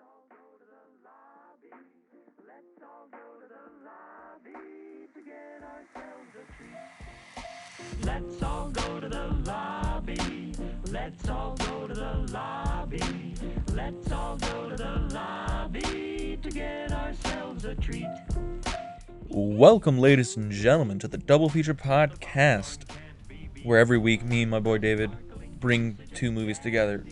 all go to the lobby. Let's all go to the lobby to get ourselves a treat. Let's all go to the lobby. Let's all go to the lobby. Let's all go to the lobby to get ourselves a treat. Welcome, ladies and gentlemen, to the Double Feature Podcast, where every week me and my boy David bring two movies together.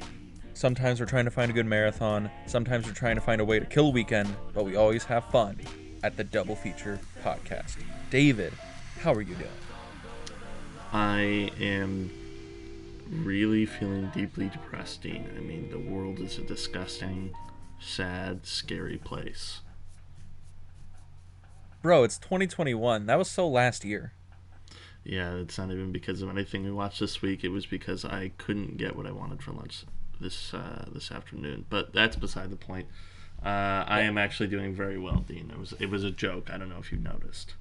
Sometimes we're trying to find a good marathon, sometimes we're trying to find a way to kill a weekend, but we always have fun at the Double Feature Podcast. David, how are you doing? I am really feeling deeply depressed, Dean. I mean, the world is a disgusting, sad, scary place. Bro, it's 2021. That was so last year. Yeah, it's not even because of anything we watched this week. It was because I couldn't get what I wanted for lunch this afternoon. But that's beside the point. I am actually doing very well, Dean. It was a joke. I don't know if you noticed.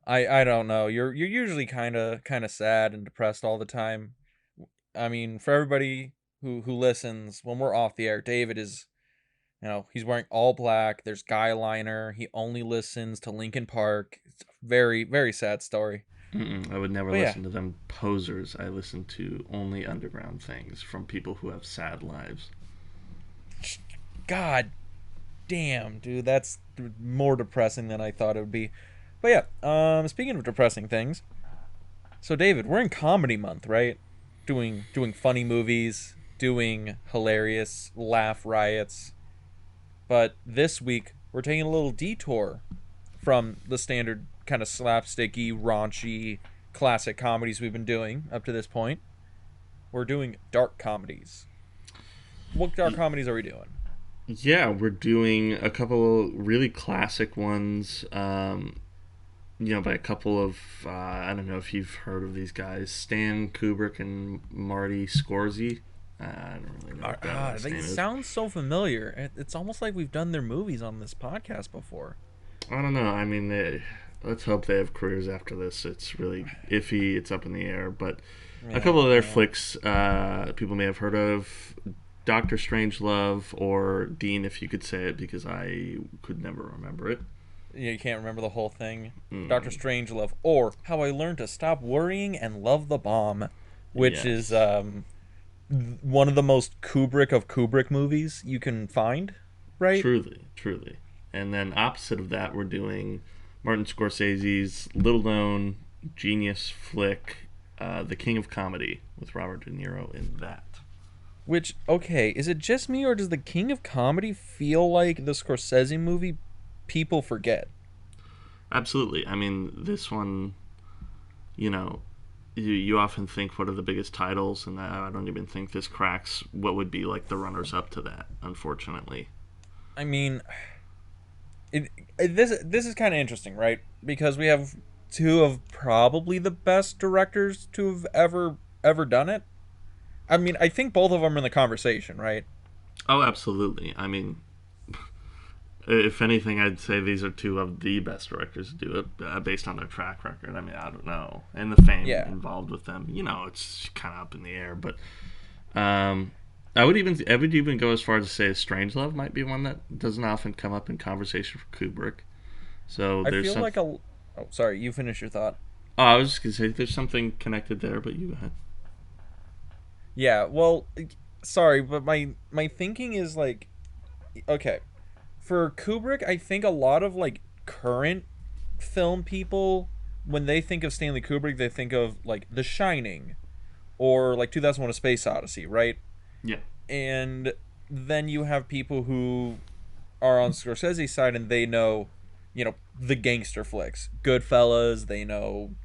I don't know. You're usually kind of sad and depressed all the time. I mean, for everybody who listens, when we're off the air, David is, he's wearing all black. There's guy liner. He only listens to Linkin Park. It's a very, very sad story. I would never But listen to them posers. I listen to only underground things from people who have sad lives. God damn, dude, that's more depressing than I thought it would be. But yeah, speaking of depressing things, so David, we're in comedy month, right? Doing funny movies, doing hilarious laugh riots. But this week we're taking a little detour from the standard kind of slapsticky, raunchy, classic comedies we've been doing up to this point. We're doing dark comedies. What dark comedies are we doing? Yeah, we're doing a couple really classic ones. By a couple of I don't know if you've heard of these guys, Stan Kubrick and Marty Scorsese. I don't really know what that last They name is. sound so familiar. It's almost like we've done their movies on this podcast before. I don't know. I mean, let's hope they have careers after this. It's really iffy. It's up in the air. But a couple of their flicks people may have heard of. Dr. Strangelove, or Dean, if you could say it, because I could never remember it. Yeah, you can't remember the whole thing. Dr. Strangelove, or How I Learned to Stop Worrying and Love the Bomb, which is one of the most Kubrick of Kubrick movies you can find, right? Truly. And then opposite of that, we're doing Martin Scorsese's little-known genius flick, The King of Comedy, with Robert De Niro in that. Which, okay, is it just me, or does The King of Comedy feel like the Scorsese movie people forget? Absolutely. I mean, this one, you often think, what are the biggest titles? And I don't even think this cracks what would be like the runners-up to that, unfortunately. I mean, this is kind of interesting, right? Because we have two of probably the best directors to have ever done it. I mean, I think both of them are in the conversation, right? Oh, absolutely. I mean, if anything, I'd say these are two of the best directors to do it, based on their track record. I mean, I don't know. And the fame involved with them. It's kind of up in the air. But I would even go as far as to say Strangelove might be one that doesn't often come up in conversation for Kubrick. So I feel like Oh, sorry, you finish your thought. Oh, I was just going to say there's something connected there, but you go ahead. Yeah, well, sorry, but my thinking is like, okay, for Kubrick, I think a lot of like current film people, when they think of Stanley Kubrick, they think of like The Shining or like 2001: A Space Odyssey, right? Yeah. And then you have people who are on Scorsese's side and they know, the gangster flicks, Goodfellas, they know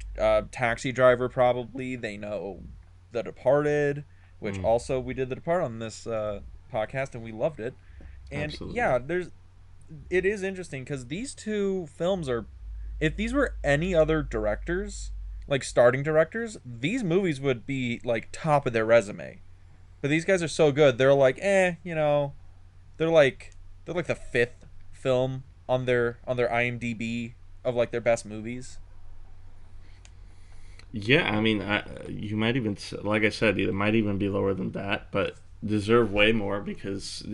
Taxi Driver probably, they know The Departed, which also we did The Departed on this podcast and we loved it. And Absolutely. yeah, it is interesting because these two films are, if these were any other directors, like starting directors, these movies would be like top of their resume. But these guys are so good, they're like, they're like the fifth film on their IMDb of like their best movies. Yeah, I mean, you might even, like I said, it might even be lower than that, but deserve way more because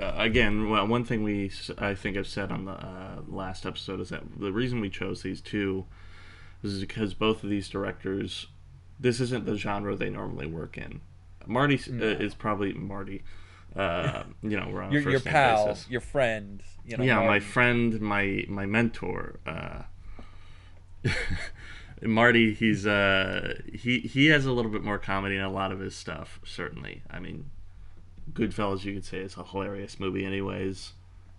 again, one thing I think I've said on the last episode is that the reason we chose these two is because both of these directors, this isn't the genre they normally work in. Marty is probably Marty. We're on a your first name pal, basis. your friend. Yeah, Marty. my friend, my mentor. Marty, he has a little bit more comedy in a lot of his stuff. Certainly, I mean, Goodfellas, you could say, is a hilarious movie. Anyways,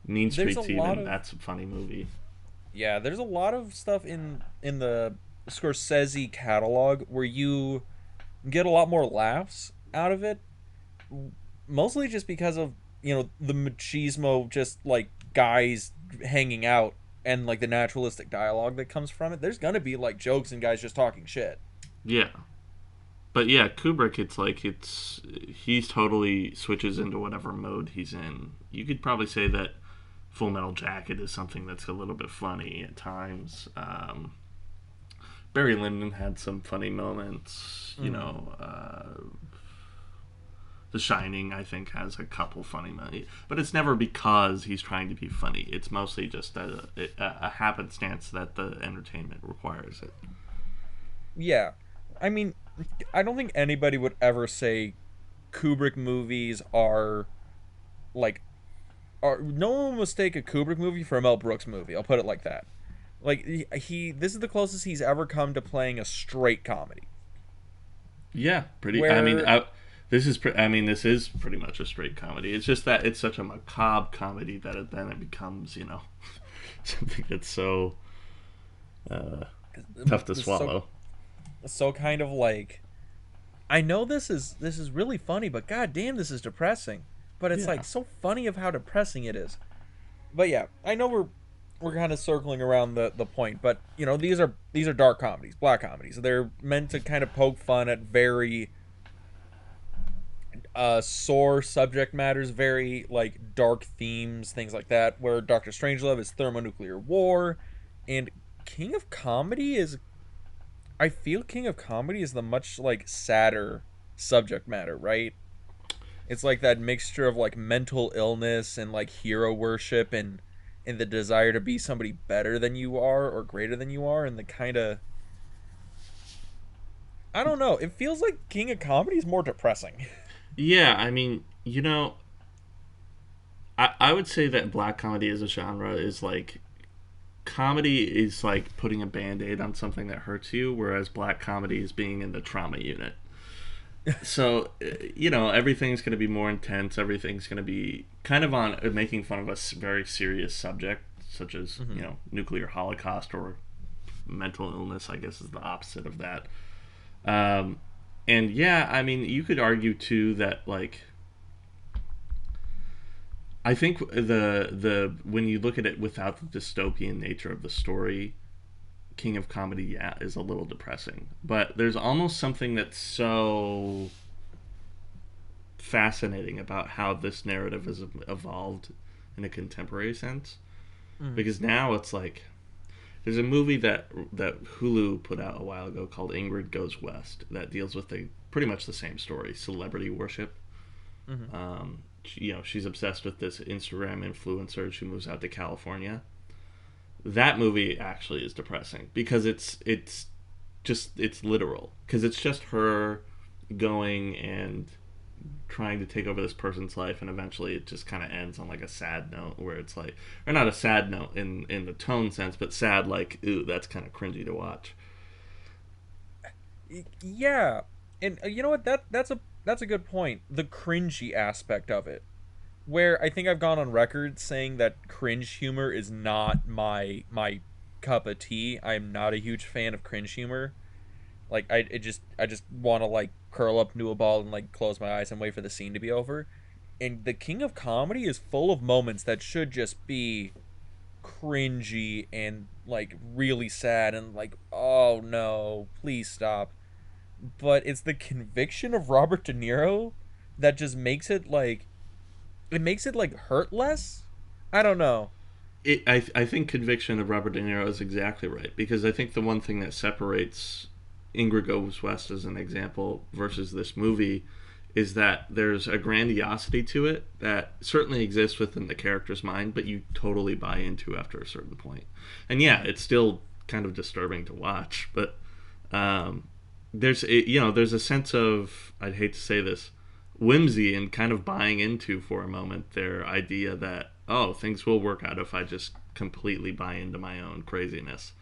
Mean Streets, that's a funny movie. Yeah, there's a lot of stuff in the Scorsese catalog where you get a lot more laughs out of it, mostly just because of the machismo, just like guys hanging out and like the naturalistic dialogue that comes from it. There's gonna be like jokes and guys just talking shit. Yeah, but yeah, Kubrick, he's totally switches into whatever mode he's in. You could probably say that Full Metal Jacket is something that's a little bit funny at times. Barry Lyndon had some funny moments. The Shining, I think, has a couple funny moments, but it's never because he's trying to be funny. It's mostly just a happenstance that the entertainment requires it. Yeah, I mean, I don't think anybody would ever say Kubrick movies are like. No one will mistake a Kubrick movie for a Mel Brooks movie. I'll put it like that. Like this is the closest he's ever come to playing a straight comedy. Yeah, pretty. I mean, this is pretty much a straight comedy. It's just that it's such a macabre comedy that it becomes something that's so tough to swallow. So kind of like, I know this is really funny, but goddamn, this is depressing. But it's like so funny of how depressing it is. But yeah, I know we're kind of circling around the point, but these are dark comedies, black comedies. They're meant to kind of poke fun at very sore subject matters, very like dark themes, things like that. Where Dr. Strangelove is thermonuclear war, and King of Comedy is, I feel King of Comedy is the much like sadder subject matter, right? It's like that mixture of like mental illness and like hero worship and the desire to be somebody better than you are or greater than you are, and the kind of, I don't know, it feels like King of Comedy is more depressing. Yeah, I mean, I would say that black comedy as a genre is like, comedy is like putting a band-aid on something that hurts you, whereas black comedy is being in the trauma unit. So, everything's going to be more intense. Everything's going to be kind of on making fun of a very serious subject, such as, nuclear holocaust or mental illness, I guess is the opposite of that. And yeah, I mean, you could argue too that like, I think the when you look at it without the dystopian nature of the story, King of Comedy, is a little depressing. But there's almost something that's so fascinating about how this narrative has evolved in a contemporary sense. Because now it's like, there's a movie that Hulu put out a while ago called Ingrid Goes West that deals with pretty much the same story, celebrity worship. She's obsessed with this Instagram influencer. She moves out to California. That movie actually is depressing because it's literal, because it's just her going and trying to take over this person's life, and eventually it just kind of ends on like a sad note, where it's like, or not a sad note in the tone sense, but sad like, ooh, that's kind of cringy to watch. Yeah, and you know what, that's a good point, the cringy aspect of it, where I think I've gone on record saying that cringe humor is not my cup of tea. I'm not a huge fan of cringe humor. Like I just want to like curl up into a ball and like close my eyes and wait for the scene to be over. And the King of Comedy is full of moments that should just be cringy and like really sad and like, oh no, please stop. But it's the conviction of Robert De Niro that just makes it like, it makes it like hurt less. I don't know. I think conviction of Robert De Niro is exactly right, because I think the one thing that separates Ingrid Goes West as an example versus this movie is that there's a grandiosity to it that certainly exists within the character's mind, but you totally buy into after a certain point. And yeah, it's still kind of disturbing to watch, but there's a sense of, I'd hate to say this, whimsy and kind of buying into for a moment their idea that, oh, things will work out if I just completely buy into my own craziness.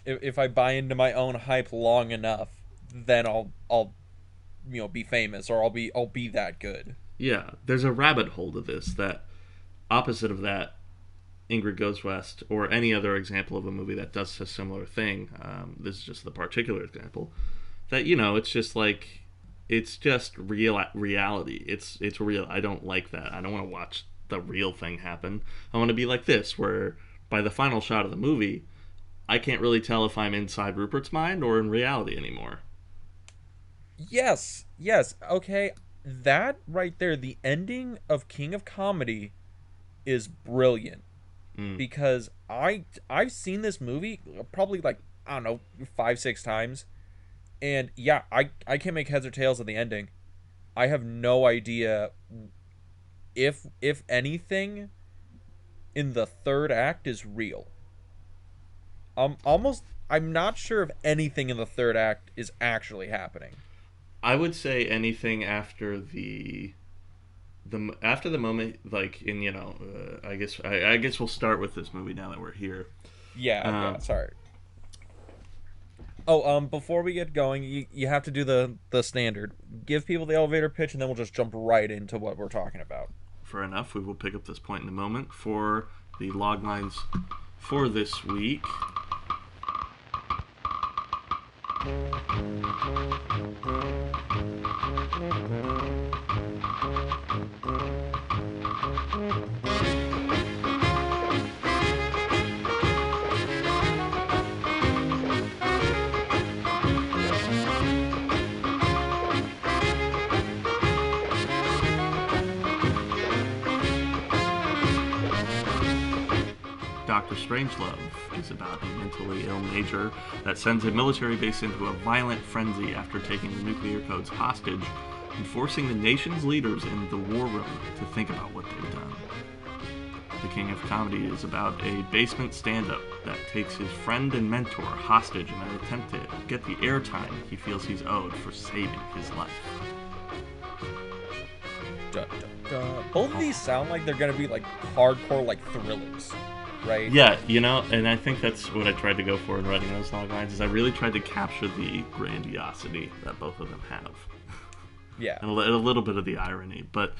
If I buy into my own hype long enough, then I'll be famous, or I'll be that good. Yeah, there's a rabbit hole to this that, opposite of that, Ingrid Goes West, or any other example of a movie that does a similar thing, this is just the particular example, that, it's just like, it's just reality. It's real. I don't like that. I don't want to watch the real thing happen. I want to be like this, where by the final shot of the movie, I can't really tell if I'm inside Rupert's mind or in reality anymore. Yes, okay. That right there, the ending of King of Comedy is brilliant. Because I've seen this movie probably like, I don't know, 5-6 times. And yeah, I can't make heads or tails of the ending. I have no idea if anything in the third act is real. I'm not sure if anything in the third act is actually happening. I would say anything after the moment, like in I guess we'll start with this movie now that we're here. Yeah, sorry. Oh, before we get going, you have to do the standard. Give people the elevator pitch, and then we'll just jump right into what we're talking about. Fair enough. We will pick up this point in a moment. For the log lines for this week. Dr. Strangelove is about a mentally ill major that sends a military base into a violent frenzy after taking the nuclear codes hostage and forcing the nation's leaders in the war room to think about what they've done. The King of Comedy is about a basement stand-up that takes his friend and mentor hostage in an attempt to get the airtime he feels he's owed for saving his life. Dun, dun, dun. Both of these sound like they're gonna be like hardcore like thrillers. Right. Yeah, and I think that's what I tried to go for in writing those log lines, is I really tried to capture the grandiosity that both of them have. Yeah. And a little bit of the irony. But,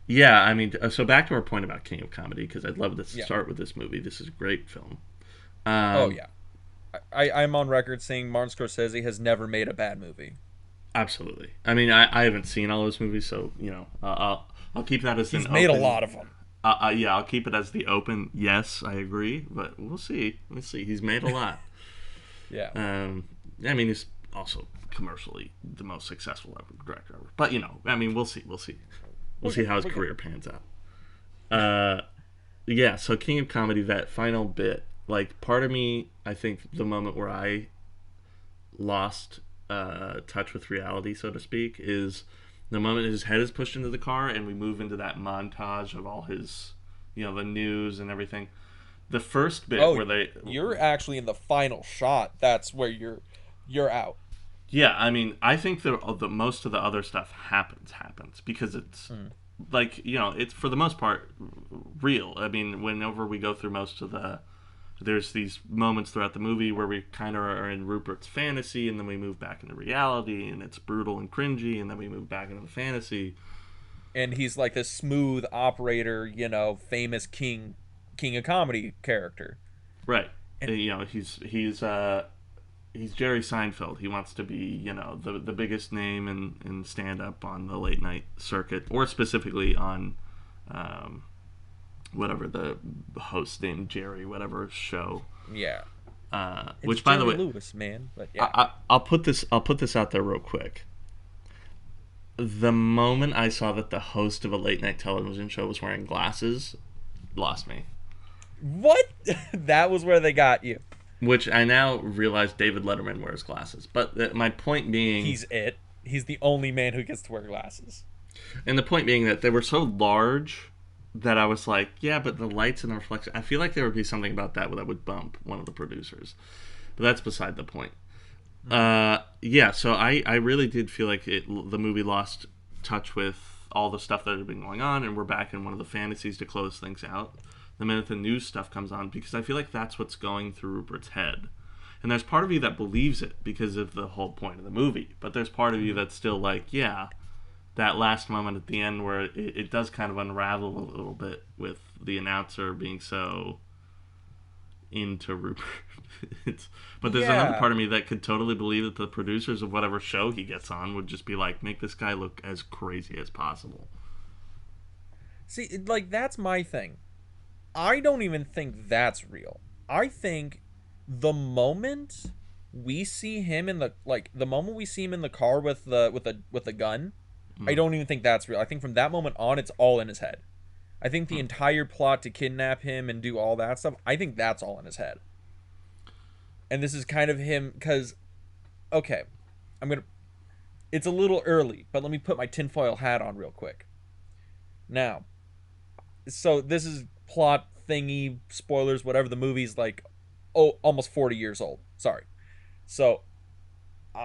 yeah, I mean, so back to our point about King of Comedy, because I'd love to start with this movie. This is a great film. Oh, yeah. I'm on record saying Martin Scorsese has never made a bad movie. Absolutely. I mean, I haven't seen all those movies, so, I'll keep that as He's made a lot of them. Yeah, I'll keep it as the open. Yes, I agree, but we'll see. He's made a lot. Yeah. I mean, he's also commercially the most successful director ever. But we'll see. We'll see how his career pans out. Yeah. So King of Comedy, that final bit, like, part of me, I think the moment where I lost touch with reality, so to speak, is the moment his head is pushed into the car and we move into that montage of all his, the news and everything. The first bit where you're actually in the final shot. That's where you're out. Yeah, I mean, I think the most of the other stuff happens because it's like, it's for the most part real. I mean, whenever we go through most of there's these moments throughout the movie where we kind of are in Rupert's fantasy, and then we move back into reality, and it's brutal and cringy, and then we move back into the fantasy. And he's like this smooth operator, famous king of comedy character. Right. And he's Jerry Seinfeld. He wants to be, the biggest name in stand-up on the late night circuit, or specifically on whatever the host named Jerry, whatever show. Yeah. Which, by the way, Lewis, man. But yeah. I'll put this out there real quick. The moment I saw that the host of a late night television show was wearing glasses, lost me. What? That was where they got you. Which I now realize David Letterman wears glasses. But my point being, he's it. he's the only man who gets to wear glasses. And the point being that they were so large that I was like, yeah, but the lights and the reflection. I feel like there would be something about that would bump one of the producers. But that's beside the point. Yeah, so I really did feel like the movie lost touch with all the stuff that had been going on, and we're back in one of the fantasies to close things out the minute the news stuff comes on, because I feel like that's what's going through Rupert's head. And there's part of you that believes it because of the whole point of the movie, but there's part of you that's still like, yeah, that last moment at the end where it does kind of unravel a little bit with the announcer being so into Rupert. But there's another part of me that could totally believe that the producers of whatever show he gets on would just be like, make this guy look as crazy as possible. See, like, that's my thing. I don't even think that's real. I think the moment we see him in the car with the gun, I don't even think that's real. I think from that moment on, it's all in his head. I think the entire plot to kidnap him and do all that stuff, I think that's all in his head. And this is kind of him, because, okay, it's a little early, but let me put my tinfoil hat on real quick. Now, so this is plot thingy, spoilers, whatever. The movie's like, almost 40 years old. Sorry. So,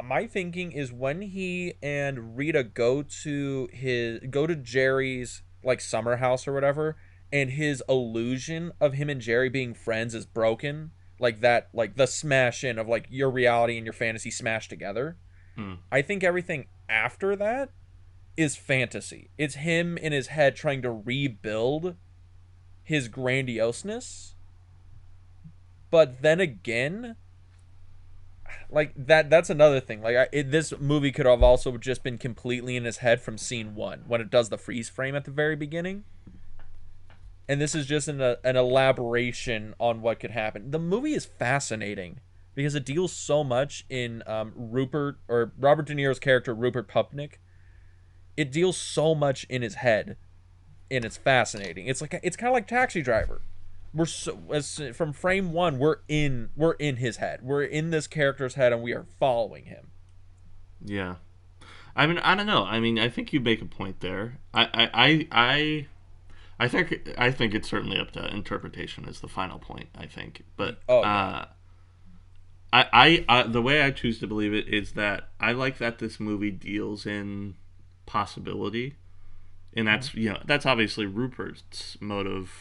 my thinking is when he and Rita go to Jerry's like summer house or whatever, and his illusion of him and Jerry being friends is broken, like that, like the smash in of like your reality and your fantasy smashed together. I think everything after that is fantasy. It's him in his head trying to rebuild his grandioseness. But then again, like that's another thing. Like this movie could have also just been completely in his head from scene 1 when it does the freeze frame at the very beginning. And this is just an elaboration on what could happen. The movie is fascinating because it deals so much in Robert De Niro's character, Rupert Pupnik. It deals so much in his head, and it's fascinating. It's kind of like Taxi Driver. From frame 1, we're in his head. We're in this character's head, and we are following him. Yeah, I mean, I don't know. I mean, I think you make a point there. I think it's certainly up to interpretation as the final point. I think, but I the way I choose to believe it is that I like that this movie deals in possibility, and that's that's obviously Rupert's mode of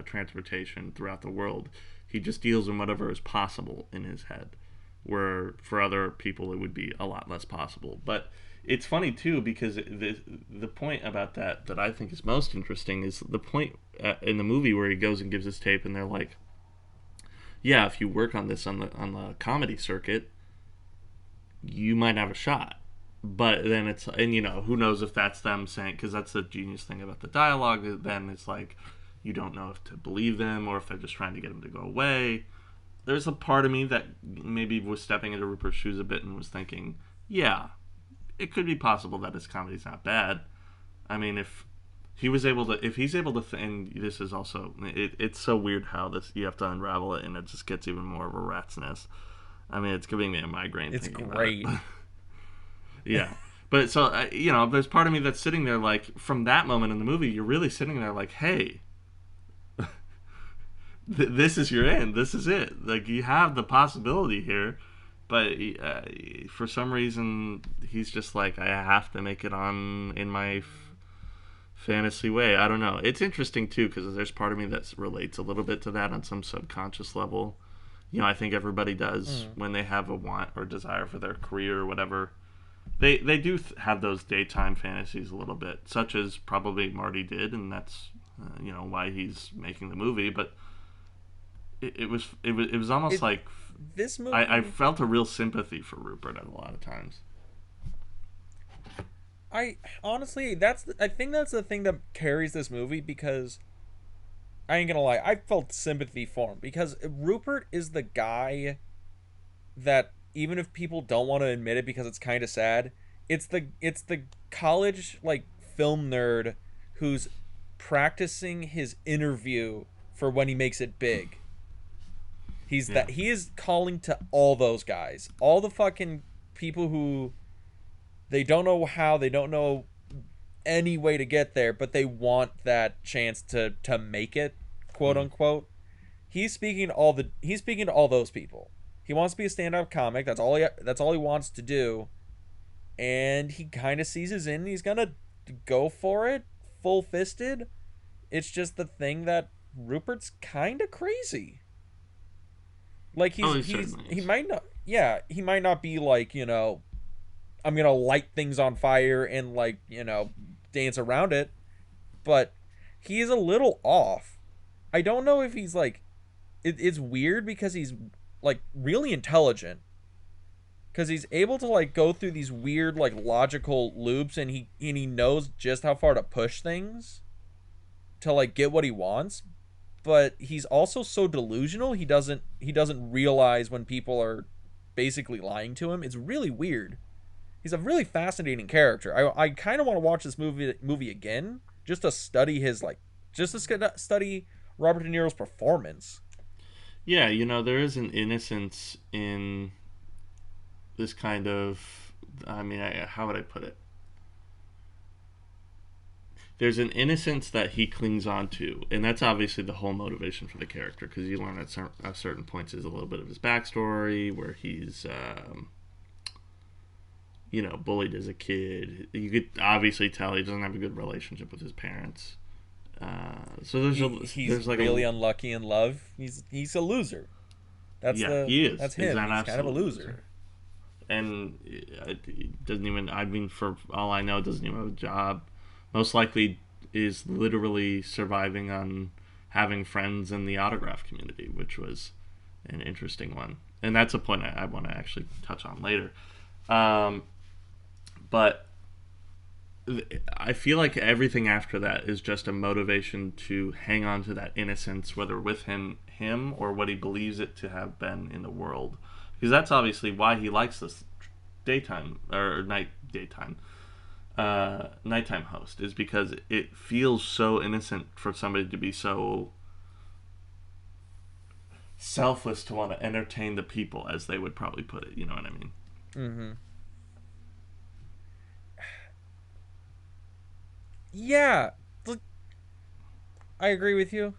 transportation throughout the world. He just deals in whatever is possible in his head, where for other people it would be a lot less possible. But it's funny too, because the point about that I think is most interesting is the point in the movie where he goes and gives his tape, and they're like, yeah, if you work on this on the comedy circuit, you might have a shot. But then who knows if that's them saying, because that's the genius thing about the dialogue, then it's like, you don't know if to believe them or if they're just trying to get him to go away. There's a part of me that maybe was stepping into Rupert's shoes a bit and was thinking, yeah, it could be possible that his comedy's not bad. I mean, if he's able to, and this is also, it's so weird how this, you have to unravel it, and it just gets even more of a rat's nest. I mean, it's giving me a migraine. It's great. Yeah. But so, there's part of me that's sitting there like, from that moment in the movie, you're really sitting there like, hey, this is your end. This is it. Like, you have the possibility here, but for some reason, he's just like, I have to make it on in my fantasy way. I don't know. It's interesting too, because there's part of me that relates a little bit to that on some subconscious level. I think everybody does when they have a want or desire for their career or whatever. They do have those daytime fantasies a little bit, such as probably Marty did, and that's why he's making the movie. But it was almost like this movie. I felt a real sympathy for Rupert at a lot of times. I honestly, I think that's the thing that carries this movie, because I ain't gonna lie, I felt sympathy for him, because Rupert is the guy that, even if people don't want to admit it because it's kind of sad, it's the college like film nerd who's practicing his interview for when he makes it big. He is calling to all those guys, all the fucking people who They don't know how, they don't know any way to get there, but they want that chance to make it, quote unquote. He's speaking to all those people. He wants to be a stand-up comic. That's all he wants to do. And he kind of seizes in. He's gonna go for it, full-fisted. It's just the thing that Rupert's kind of crazy. Like he might not, yeah, he might not be like, I'm gonna light things on fire and like, dance around it, but he is a little off. I don't know if he's like, it's weird because he's like really intelligent, because he's able to like go through these weird like logical loops, and he knows just how far to push things to like get what he wants. But he's also so delusional, he doesn't realize when people are basically lying to him. It's really weird. He's a really fascinating character. I kind of want to watch this movie again just to study study Robert De Niro's performance. Yeah, there is an innocence in this kind of, I mean, how would I put it? There's an innocence that he clings on to, and that's obviously the whole motivation for the character, because you learn at certain points is a little bit of his backstory, where he's, bullied as a kid. You could obviously tell he doesn't have a good relationship with his parents. So he's like really unlucky in love. He's a loser. He is. That's him. He's kind of a loser. And it doesn't even, I mean, for all I know, doesn't even have a job. Most likely is literally surviving on having friends in the autograph community, which was an interesting one. And that's a point I want to actually touch on later. But I feel like everything after that is just a motivation to hang on to that innocence, whether with him or what he believes it to have been in the world. Because that's obviously why he likes this nighttime host, is because it feels so innocent for somebody to be so selfless to want to entertain the people, as they would probably put it. You know what I mean? Mm-hmm. Yeah, I agree with you.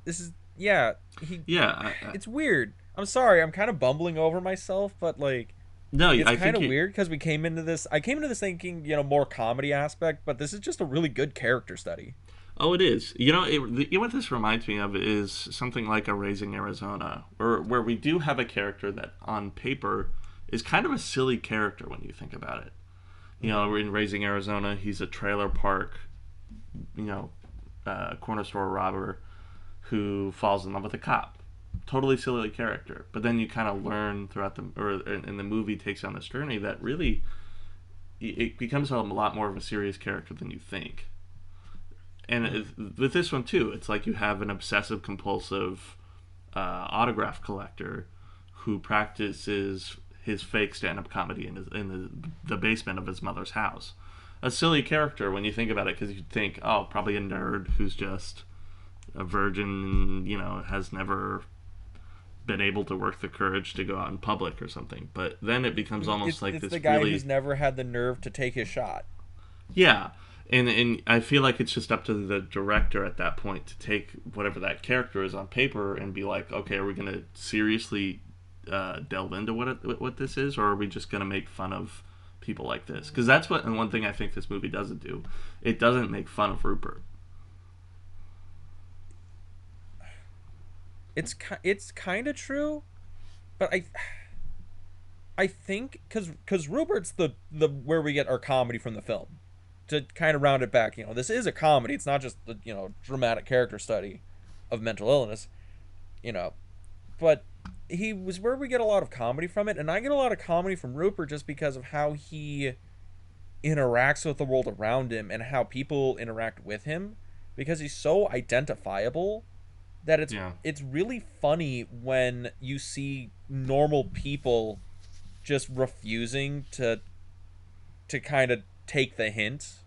This is it's weird. I'm sorry, I'm kind of bumbling over myself, but like, no, it's kind of weird because I came into this thinking, more comedy aspect, but this is just a really good character study. Oh, it is. What this reminds me of is something like a Raising Arizona, where we do have a character that on paper is kind of a silly character when you think about it. In Raising Arizona, he's a trailer park, corner store robber who falls in love with a cop. Totally silly character. But then you kind of learn in the movie takes on this journey that really it becomes a lot more of a serious character than you think. And with this one too, it's like you have an obsessive compulsive autograph collector who practices his fake stand-up comedy in the basement of his mother's house. A silly character when you think about it, because you'd think, oh, probably a nerd who's just a virgin, has never been able to work the courage to go out in public or something. But then it becomes almost like this. It's the guy who's never had the nerve to take his shot. Yeah, and I feel like it's just up to the director at that point to take whatever that character is on paper and be like, okay, are we going to seriously delve into what this is, or are we just going to make fun of people like this? Because that's one thing I think this movie doesn't do. It doesn't make fun of Rupert. It's kind of true, but I think because Rupert's the where we get our comedy from the film. To kind of round it back, this is a comedy. It's not just the dramatic character study of mental illness, but he was where we get a lot of comedy from it, and I get a lot of comedy from Rupert just because of how he interacts with the world around him and how people interact with him, because he's so identifiable that it's really funny when you see normal people just refusing to kind of take the hint,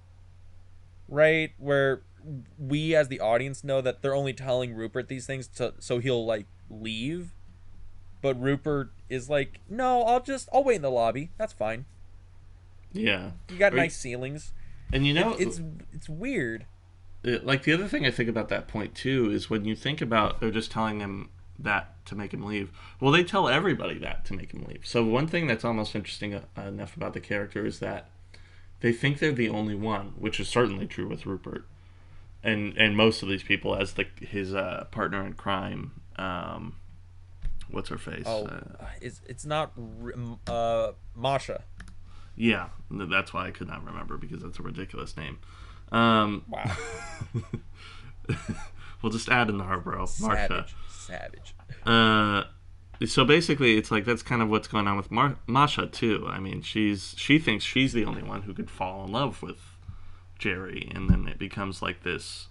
right? Where we as the audience know that they're only telling Rupert these things so he'll like leave, but Rupert is like, no, I'll wait in the lobby, that's fine. Yeah. You got nice ceilings. And It's weird. Like, the other thing I think about that point too is when you think about they're just telling him that to make him leave. Well, they tell everybody that to make him leave. So one thing that's almost interesting enough about the character is that they think they're the only one, which is certainly true with Rupert, and most of these people as his partner in crime. What's her face? It's not Masha. Yeah, that's why I could not remember, because that's a ridiculous name. Wow. We'll just add in the her, bro. Marsha. Savage. So basically, it's like that's kind of what's going on with Masha too. I mean, she thinks she's the only one who could fall in love with Jerry, and then it becomes like this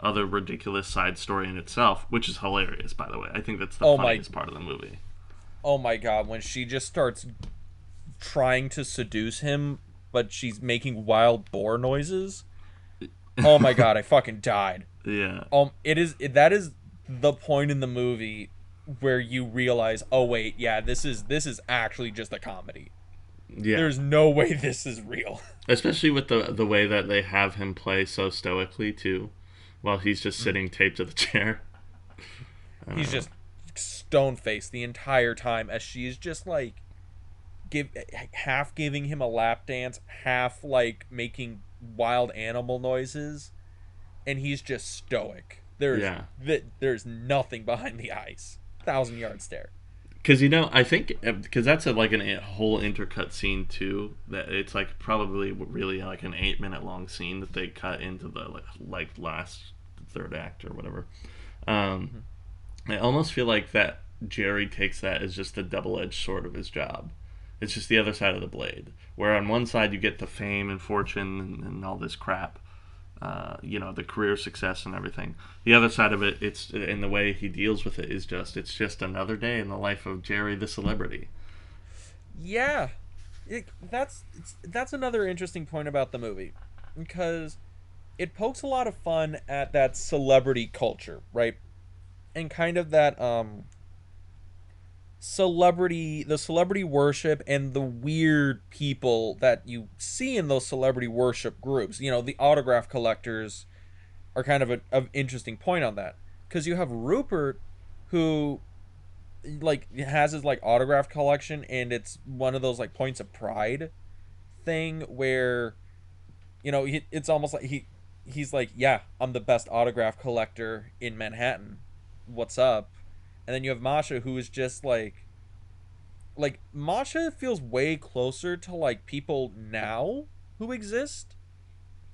other ridiculous side story in itself, which is hilarious, by the way. I think that's the funniest part of the movie. Oh my god, when she just starts trying to seduce him, but she's making wild boar noises. Oh my god, I fucking died. Yeah. That is the point in the movie where you realize, oh wait, yeah, this is actually just a comedy. Yeah. There's no way this is real. Especially with the way that they have him play so stoically too, while he's just sitting taped to the chair. He's just stone-faced the entire time as she's just like half giving him a lap dance, half like making wild animal noises, and he's just stoic. There's nothing behind the eyes. 1,000-yard stare. Because I think that's a whole intercut scene too. That it's like probably really like an 8-minute long scene that they cut into the like last third act or whatever. I almost feel like that Jerry takes that as just a double-edged sword of his job. It's just the other side of the blade. Where on one side you get the fame and fortune and all this crap, the career success and everything. The other side of it, it's in the way he deals with it, it's just another day in the life of Jerry the celebrity. Yeah, that's another interesting point about the movie, because it pokes a lot of fun at that celebrity culture, right? And kind of that the celebrity worship and the weird people that you see in those celebrity worship groups. The autograph collectors are kind of an interesting point on that, because you have Rupert, who has his autograph collection, and it's one of those points of pride thing where it's almost like he's like, yeah, I'm the best autograph collector in Manhattan, what's up? And then you have Masha, who is just like Masha feels way closer to people now who exist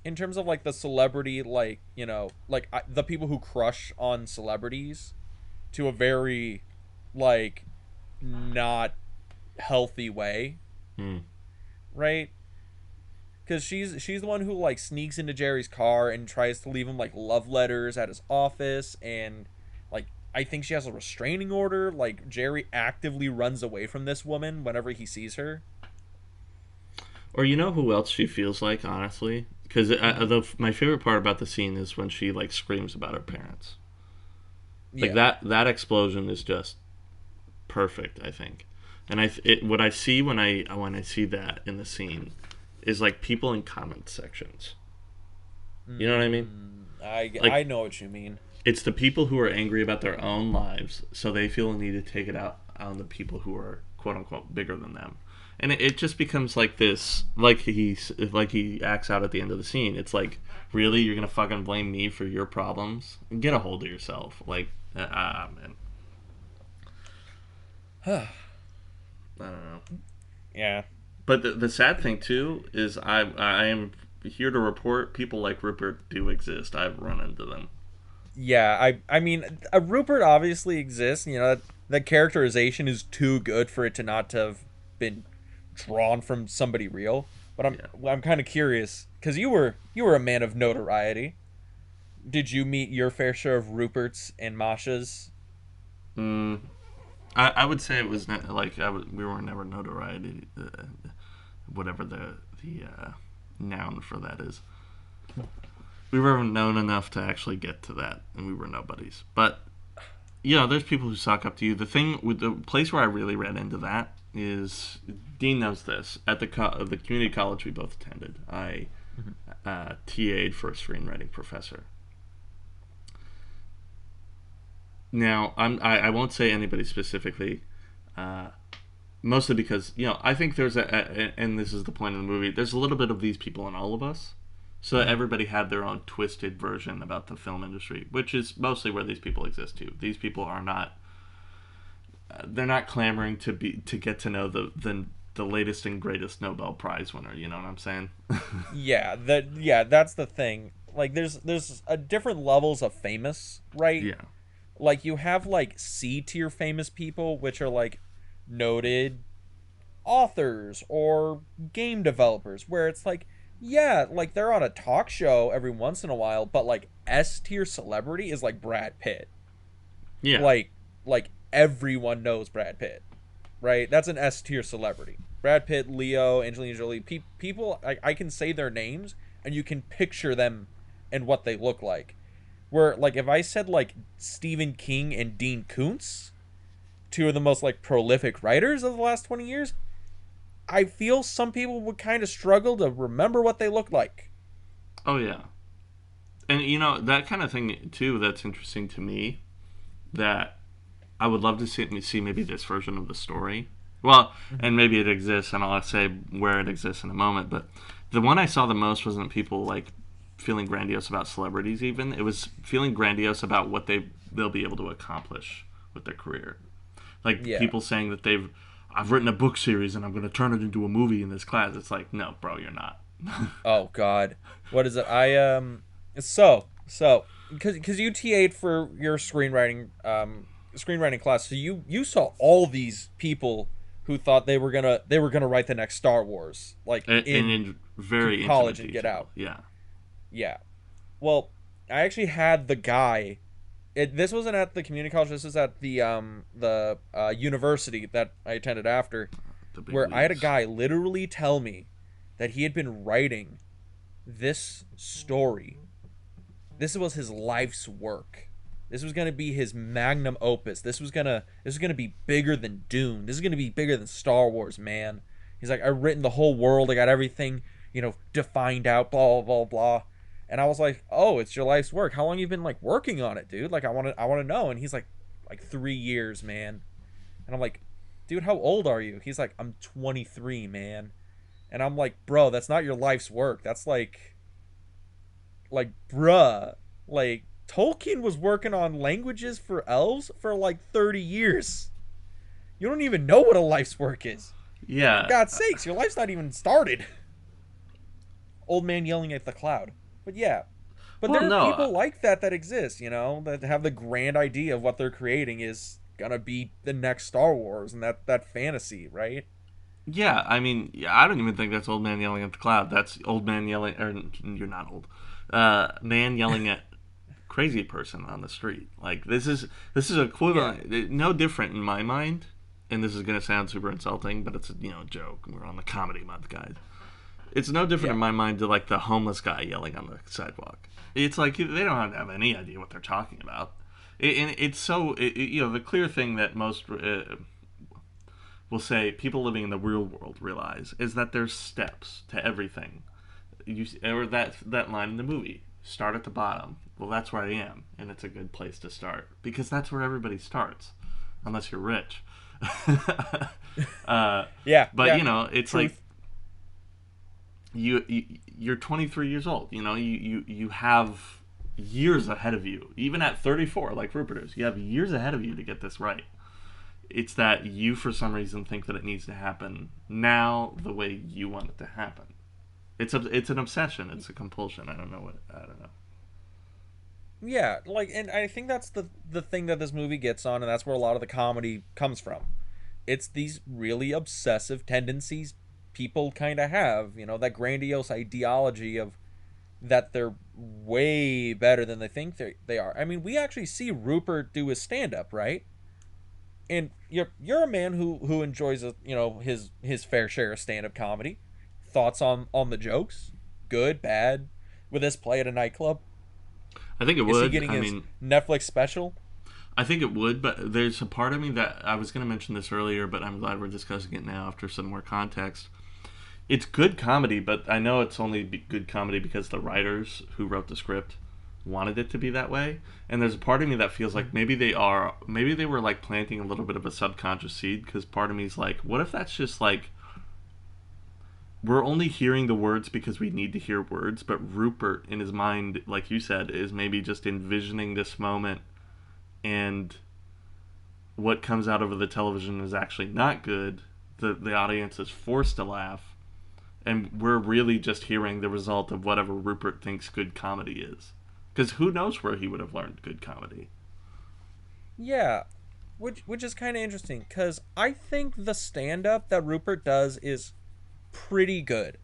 in terms of the celebrity, the people who crush on celebrities to a very not healthy way. Right? Because she's the one who sneaks into Jerry's car and tries to leave him love letters at his office, and I think she has a restraining order. Jerry actively runs away from this woman whenever he sees her. Or who else she feels like, honestly? Because my favorite part about the scene is when she screams about her parents. That explosion is just perfect, I think. And what I see when I see that in the scene is people in comment sections. You know what I mean? I know what you mean. It's the people who are angry about their own lives, so they feel a need to take it out on the people who are quote unquote bigger than them, and it just becomes this, he acts out at the end of the scene. It's really, you're gonna fucking blame me for your problems? Get a hold of yourself, man. I don't know. Yeah. But the sad thing too is I am here to report people like Rupert do exist. I've run into them. Yeah, I mean, Rupert obviously exists. The characterization is too good for it to not have been drawn from somebody real. But I'm kind of curious, because you were a man of notoriety. Did you meet your fair share of Ruperts and Mashas? I would say it was we were never notoriety, whatever the noun for that is. We were known enough to actually get to that, and we were nobodies. But, there's people who suck up to you. The place where I really read into that is Dean knows this. At the the community college we both attended, I TA'd for a screenwriting professor. Now, I won't say anybody specifically, mostly because, I think there's and this is the point of the movie, there's a little bit of these people in all of us, so that everybody had their own twisted version about the film industry, which is mostly where these people exist too. These people are not, they're not clamoring to get to know the latest and greatest Nobel Prize winner, you know what I'm saying? Yeah, that's the thing. Like, there's a different levels of famous, right? Yeah. Like, you have, like, C-tier famous people, which are, like, noted authors or game developers, where it's like, yeah, like, they're on a talk show every once in a while, but, like, S-tier celebrity is, like, Brad Pitt. Yeah. Like, everyone knows Brad Pitt, right? That's an S-tier celebrity. Brad Pitt, Leo, Angelina Jolie, people, I can say their names, and you can picture them and what they look like. Where, like, if I said, like, Stephen King and Dean Koontz, two of the most, like, prolific writers of the last 20 years, I feel some people would kind of struggle to remember what they look like. Oh, yeah. And, that kind of thing, too, that's interesting to me, that I would love to see maybe this version of the story. Well, and maybe it exists, and I'll say where it exists in a moment, but the one I saw the most wasn't people, like, feeling grandiose about celebrities even. It was feeling grandiose about what they'll be able to accomplish with their career. Like, people saying that I've written a book series and I'm going to turn it into a movie in this class. It's like, no, bro, you're not. Oh, God. What is it? Because you TA'd for your screenwriting class, so you saw all these people who thought they were gonna write the next Star Wars, like, in very college and detail. get out. Yeah. Well, I actually had the guy. This wasn't at the community college. This was at the university that I attended after, where I had a guy literally tell me that he had been writing this story. This was his life's work. This was gonna be his magnum opus. This was gonna be bigger than Dune. This is gonna be bigger than Star Wars, man. He's like, I've written the whole world. I got everything, defined out. Blah blah blah blah. And I was like, oh, it's your life's work. How long you been, like, working on it, dude? Like, I want to know. And he's like 3 years, man. And I'm like, dude, how old are you? He's like, I'm 23, man. And I'm like, bro, that's not your life's work. That's like, bruh, like, Tolkien was working on languages for elves for like 30 years. You don't even know what a life's work is. Yeah. For God's sakes, your life's not even started. Old man yelling at the cloud. But yeah. But there are people like that exist, that have the grand idea of what they're creating is gonna be the next Star Wars, and that fantasy, right? Yeah, I mean, I don't even think that's old man yelling at the cloud. That's old man yelling, or you're not old. Man yelling at crazy person on the street. Like, this is equivalent, no different in my mind, and this is gonna sound super insulting, but it's a joke. We're on the comedy month, guys. It's no different in my mind to, like, the homeless guy yelling on the sidewalk. It's like they don't have any idea what they're talking about. And it's so, the clear thing that most will say people living in the real world realize is that there's steps to everything. Or that line in the movie, start at the bottom. Well, that's where I am, and it's a good place to start. Because that's where everybody starts, unless you're rich. But, it's truth. Like, you're 23 years old. You have years ahead of you. Even at 34, like Rupert is, you have years ahead of you to get this right. It's that you, for some reason, think that it needs to happen now the way you want it to happen. It's an obsession. It's a compulsion. I don't know. Yeah, like, and I think that's the thing that this movie gets on, and that's where a lot of the comedy comes from. It's these really obsessive tendencies people kind of have, that grandiose ideology of that they're way better than they think they are. I mean, we actually see Rupert do his stand-up, right? And you're a man who enjoys his fair share of stand-up comedy. Thoughts on the jokes? Good, bad? Would this play at a nightclub? I think it would. Is he getting his Netflix special? I think it would, but there's a part of me that I was going to mention this earlier, but I'm glad we're discussing it now after some more context. It's good comedy, but I know it's only good comedy because the writers who wrote the script wanted it to be that way. And there's a part of me that feels like maybe they were like planting a little bit of a subconscious seed, because part of me is like, what if that's just like, we're only hearing the words because we need to hear words, but Rupert in his mind, like you said, is maybe just envisioning this moment, and what comes out over the television is actually not good. The audience is forced to laugh, and we're really just hearing the result of whatever Rupert thinks good comedy is. Because who knows where he would have learned good comedy? Yeah, which is kind of interesting, because I think the stand-up that Rupert does is pretty good.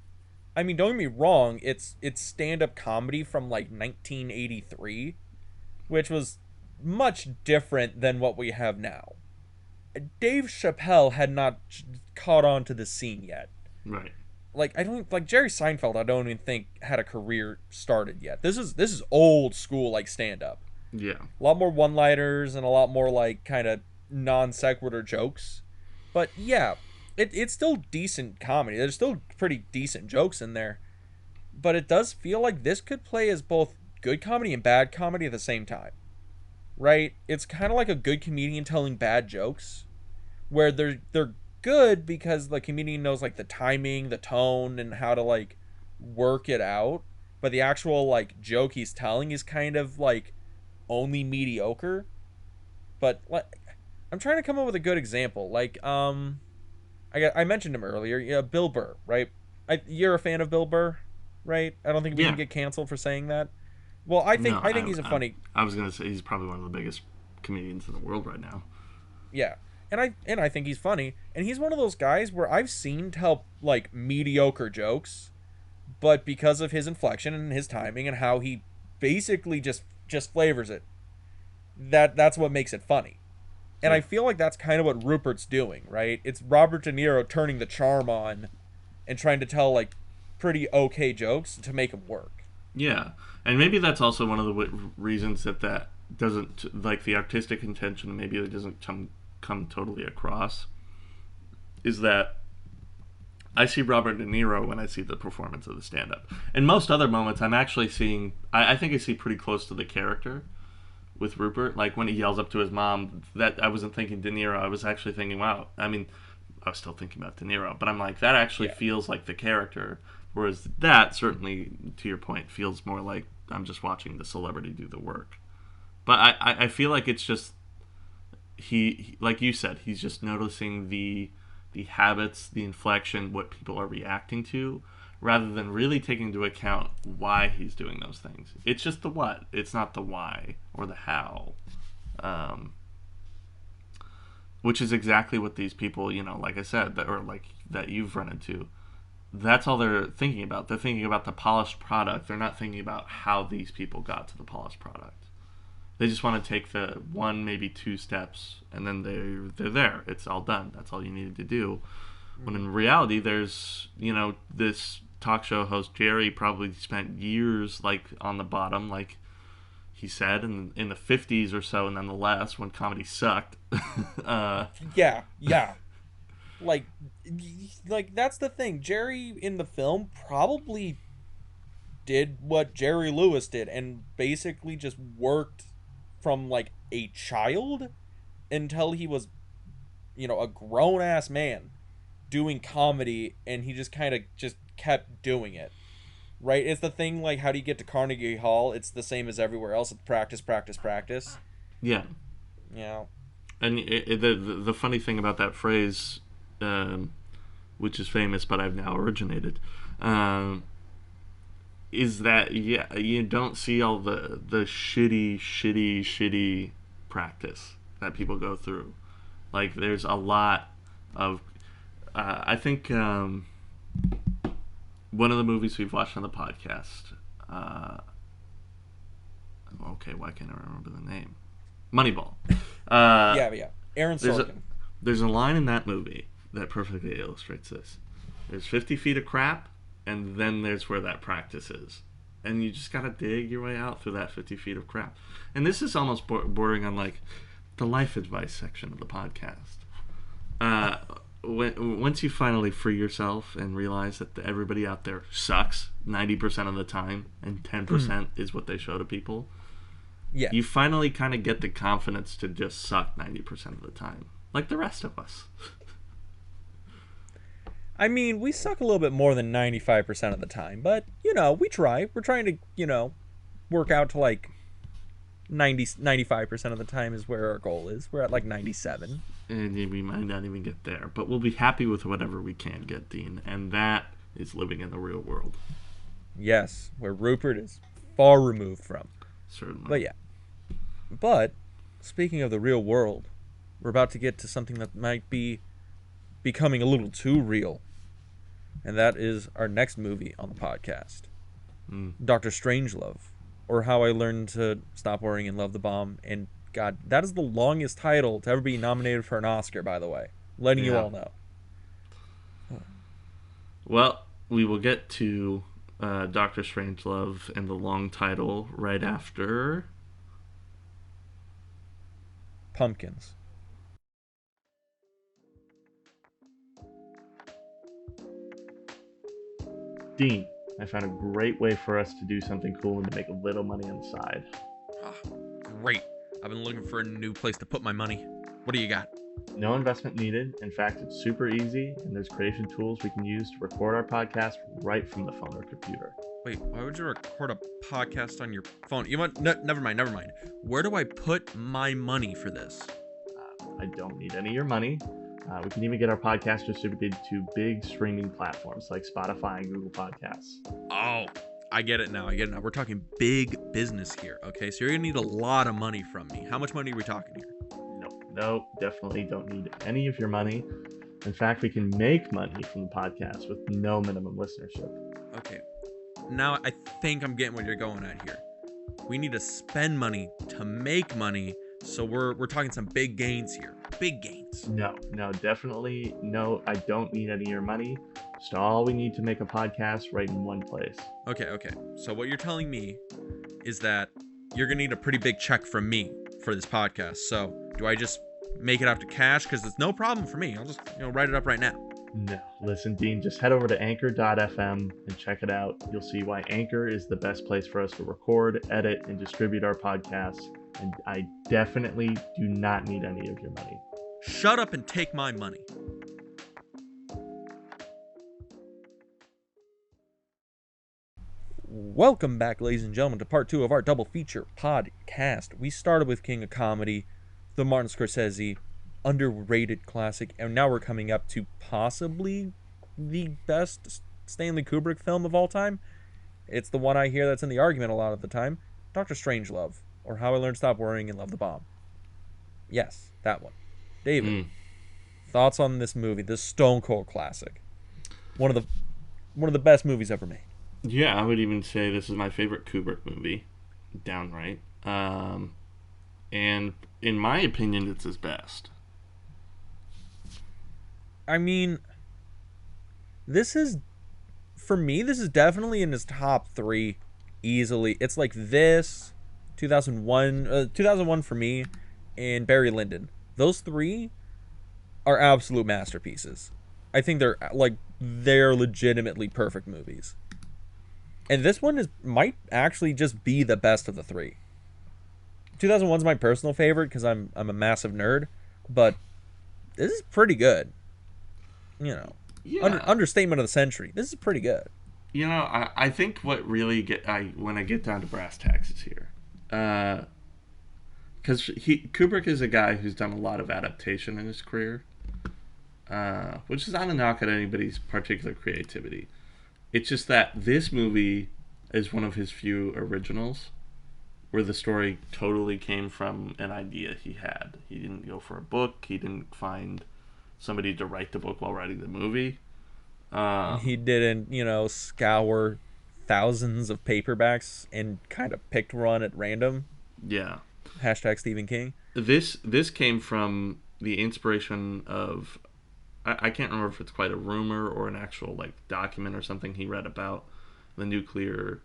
I mean, don't get me wrong, it's stand-up comedy from like 1983, which was much different than what we have now. Dave Chappelle had not caught on to the scene yet. Right. Like, I don't like Jerry Seinfeld. I don't even think had a career started yet. This is old school, like, stand-up. Yeah. A lot more one-liners and a lot more like kind of non sequitur jokes. But yeah, it's still decent comedy. There's still pretty decent jokes in there. But it does feel like this could play as both good comedy and bad comedy at the same time. Right? It's kind of like a good comedian telling bad jokes, where they're good because the comedian knows like the timing, the tone, and how to like work it out. But the actual like joke he's telling is kind of like only mediocre. But like, I'm trying to come up with a good example. Like I mentioned him earlier. Yeah, Bill Burr, right? You're a fan of Bill Burr, right? I don't think we can get canceled for saying that. Well, I think he's a funny. I was gonna say he's probably one of the biggest comedians in the world right now. Yeah, and I think he's funny, and he's one of those guys where I've seen tell like mediocre jokes, but because of his inflection and his timing and how he basically just flavors it, that's what makes it funny. And I feel like that's kind of what Rupert's doing, right? It's Robert De Niro turning the charm on and trying to tell like pretty okay jokes to make them work. Yeah, and maybe that's also one of the reasons that doesn't, like, the artistic intention, maybe it doesn't come totally across, is that I see Robert De Niro when I see the performance of the stand-up. In most other moments, I'm actually seeing, I think I see pretty close to the character with Rupert. Like, when he yells up to his mom, that I wasn't thinking De Niro, I was actually thinking, wow, I mean, I was still thinking about De Niro, but I'm like, that actually feels like the character. Whereas that, certainly, to your point, feels more like I'm just watching the celebrity do the work. But I feel like it's just, he like you said, he's just noticing the habits, the inflection, what people are reacting to, rather than really taking into account why he's doing those things. It's just the what. It's not the why or the how. Which is exactly what these people, like I said, that you've run into, that's all they're thinking about. They're thinking about the polished product. They're not thinking about how these people got to the polished product. They just want to take the one, maybe two steps, and then they're there. It's all done. That's all you needed to do. When in reality, there's, this talk show host, Jerry, probably spent years, like, on the bottom, like he said, in the 50s or so, nonetheless, when comedy sucked. Yeah. Like that's the thing. Jerry in the film probably did what Jerry Lewis did and basically just worked from like a child until he was, a grown ass man doing comedy, and he just kind of just kept doing it. Right? It's the thing, like, how do you get to Carnegie Hall? It's the same as everywhere else. It's practice, practice, practice. Yeah. Yeah. And the funny thing about that phrase, which is famous but I've now originated, is that, you don't see all the shitty practice that people go through. Like, there's a lot of... I think one of the movies we've watched on the podcast... okay, why can't I remember the name? Moneyball. Yeah. Aaron Sorkin. There's a line in that movie that perfectly illustrates this. There's 50 feet of crap, and then there's where that practice is. And you just gotta dig your way out through that 50 feet of crap. And this is almost bordering on, like, the life advice section of the podcast. Once you finally free yourself and realize that everybody out there sucks 90% of the time and 10% is what they show to people, you finally kind of get the confidence to just suck 90% of the time, like the rest of us. I mean, we suck a little bit more than 95% of the time, but, we try. We're trying to, work out to, 95% of the time is where our goal is. We're at, 97. And we might not even get there, but we'll be happy with whatever we can get, Dean, and that is living in the real world. Yes, where Rupert is far removed from. Certainly. But, yeah. But, speaking of the real world, we're about to get to something that might be becoming a little too real. And that is our next movie on the podcast. Dr. Strangelove, or How I Learned to Stop Worrying and Love the Bomb. And God, that is the longest title to ever be nominated for an Oscar, by the way. Letting you all know. Well, we will get to Dr. Strangelove and the long title right after Pumpkins. Dean, I found a great way for us to do something cool and to make a little money on the side. Great. I've been looking for a new place to put my money. What do you got? No investment needed. In fact, it's super easy, and there's creation tools we can use to record our podcast right from the phone or computer. Wait, why would you record a podcast on your phone? You want? No, never mind. Where do I put my money for this? I don't need any of your money. We can even get our podcast distributed to big streaming platforms like Spotify and Google Podcasts. Oh, I get it now. We're talking big business here, okay? So you're going to need a lot of money from me. How much money are we talking here? No, definitely don't need any of your money. In fact, we can make money from the podcast with no minimum listenership. Okay, now I think I'm getting what you're going at here. We need to spend money to make money, so we're talking some big gains here. Big gains. No, definitely no. I don't need any of your money. Just all we need to make a podcast right in one place. Okay. So what you're telling me is that you're going to need a pretty big check from me for this podcast. So do I just make it out to cash? Because it's no problem for me. I'll just write it up right now. No. Listen, Dean, just head over to anchor.fm and check it out. You'll see why Anchor is the best place for us to record, edit, and distribute our podcasts. And I definitely do not need any of your money. Shut up and take my money. Welcome back, ladies and gentlemen, to part 2 of our double feature podcast. We started with King of Comedy, the Martin Scorsese underrated classic, and now we're coming up to possibly the best Stanley Kubrick film of all time. It's the one I hear that's in the argument a lot of the time, Dr. Strangelove, or How I Learned to Stop Worrying and Love the Bomb. Yes, that one. David, thoughts on this movie, this stone cold classic? One of the best movies ever made. Yeah, I would even say this is my favorite Kubrick movie, downright. And in my opinion, it's his best. I mean, this is definitely in his top 3, easily. It's like this, 2001 for me, and Barry Lyndon. Those 3 are absolute masterpieces. I think they're legitimately perfect movies. And this one might actually just be the best of the 3. 2001's my personal favorite because I'm a massive nerd, but this is pretty good. Understatement of the century. This is pretty good. I think what really when I get down to brass taxes here, because Kubrick is a guy who's done a lot of adaptation in his career, which is not a knock at anybody's particular creativity. It's just that this movie is one of his few originals where the story totally came from an idea he had. He didn't go for a book. He didn't find somebody to write the book while writing the movie. He didn't, scour thousands of paperbacks and kind of picked one at random. Yeah. Hashtag Stephen King. This came from the inspiration of... I can't remember if it's quite a rumor or an actual document or something he read about the nuclear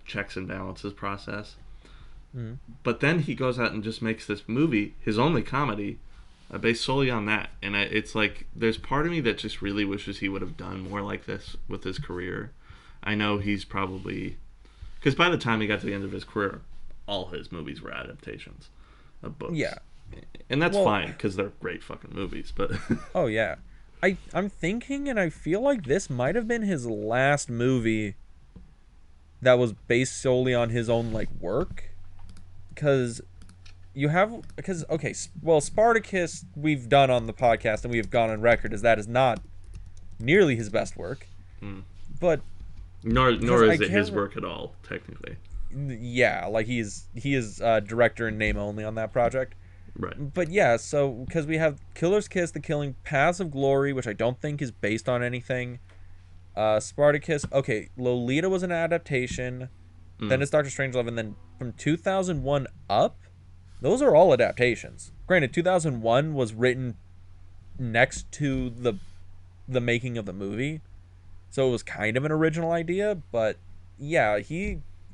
checks and balances process. Mm-hmm. But then he goes out and just makes this movie, his only comedy, based solely on that. And it's like, there's part of me that just really wishes he would have done more like this with his career. I know he's probably... Because by the time he got to the end of his career, all his movies were adaptations of books. Yeah. And that's fine, because they're great fucking movies, but... Oh, yeah. I'm thinking, and I feel like this might have been his last movie that was based solely on his own, like, work. Because okay, well, Spartacus we've done on the podcast, and we have gone on record as that is not nearly his best work. But... Nor is it his work at all, technically. Yeah, like he is director in name only on that project. Right. But yeah, so because we have Killer's Kiss, The Killing, Paths of Glory, which I don't think is based on anything. Spartacus. Okay, Lolita was an adaptation. Then it's Doctor Strangelove, and then from 2001 up, those are all adaptations. Granted, 2001 was written next to the making of the movie. So it was kind of an original idea, but yeah,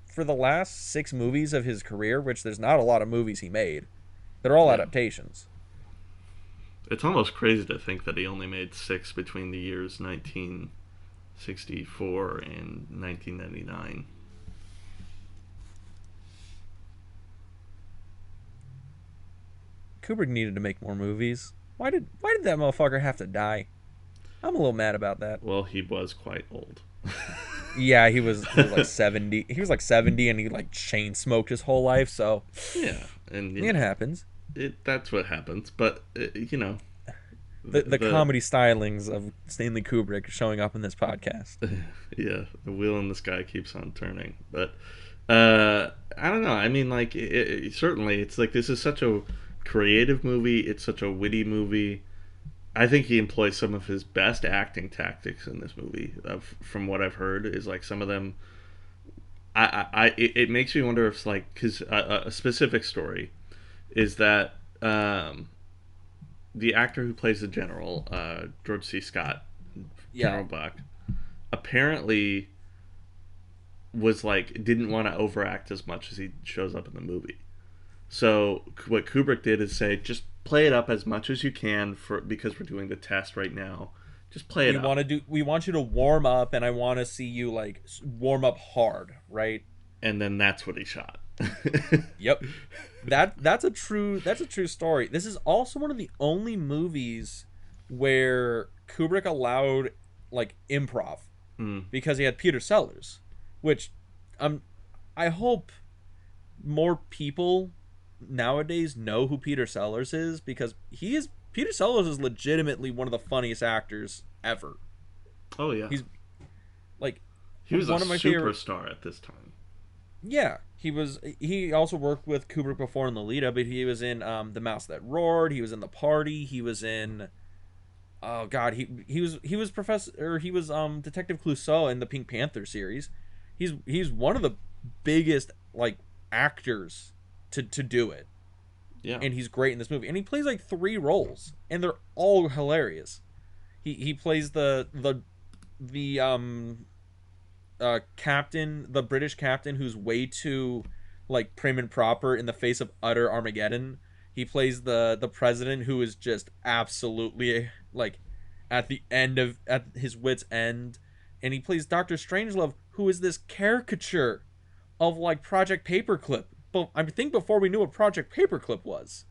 for the last 6 movies of his career, which there's not a lot of movies he made, they're all adaptations. It's almost crazy to think that he only made 6 between the years 1964 and 1999. Kubrick needed to make more movies. Why did that motherfucker have to die? I'm a little mad about that. Well, he was quite old. Yeah, he was like 70. He was like 70, and he like chain smoked his whole life. So yeah, and it happens. That's what happens. But you know, the comedy stylings of Stanley Kubrick showing up in this podcast. Yeah, the wheel in the sky keeps on turning. But I don't know. I mean, like, certainly, it's like this is such a creative movie. It's such a witty movie. I think he employs some of his best acting tactics in this movie. From what I've heard, is like some of them. It makes me wonder if like because a specific story is that the actor who plays the general, George C. Scott, General Buck, apparently was like didn't want to overact as much as he shows up in the movie. So what Kubrick did is say, just play it up as much as you can because we're doing the test right now. Just play it up. We want you to warm up, and I want to see you like warm up hard, right? And then that's what he shot. Yep. That's a true story. This is also one of the only movies where Kubrick allowed like improv because he had Peter Sellers, which I hope more people nowadays know who Peter Sellers is, because Peter Sellers is legitimately one of the funniest actors ever. Oh yeah. He was one a of my superstar at this time. Yeah, he was. He also worked with Kubrick before in Lolita, but he was in The Mouse That Roared. He was in The Party. He was in. Oh God, he was Detective Clouseau in the Pink Panther series. He's one of the biggest like actors to do it. Yeah. And he's great in this movie. And he plays like 3 roles, and they're all hilarious. He plays the captain, the British captain who's way too like prim and proper in the face of utter Armageddon. He plays the president who is just absolutely like at his wit's end. And he plays Dr. Strangelove, who is this caricature of like Project Paperclip. But I think before we knew what Project Paperclip was.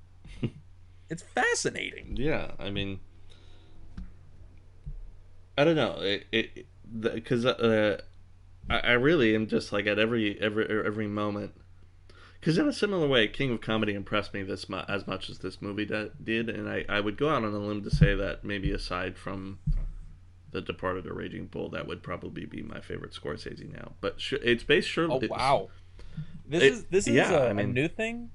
It's fascinating. Yeah, I mean, I don't know, because I really am just like at every moment, because in a similar way, King of Comedy impressed me as much as this movie did, and I would go out on a limb to say that maybe aside from The Departed or Raging Bull, that would probably be my favorite Scorsese now. But it's based surely. Oh wow. This is a new thing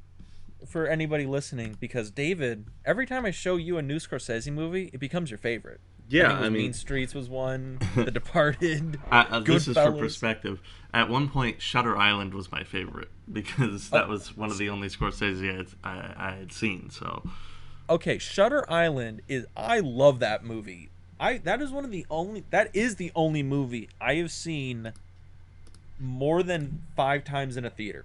for anybody listening, because David, every time I show you a new Scorsese movie, it becomes your favorite. Yeah, I mean, Mean Streets was one, The Departed, this is for Goodfellas. perspective. At one point, Shutter Island was my favorite, because that was one of the only Scorsese I had seen. So, okay, Shutter Island I love that movie. That is the only movie I have seen more than 5 times in a theater.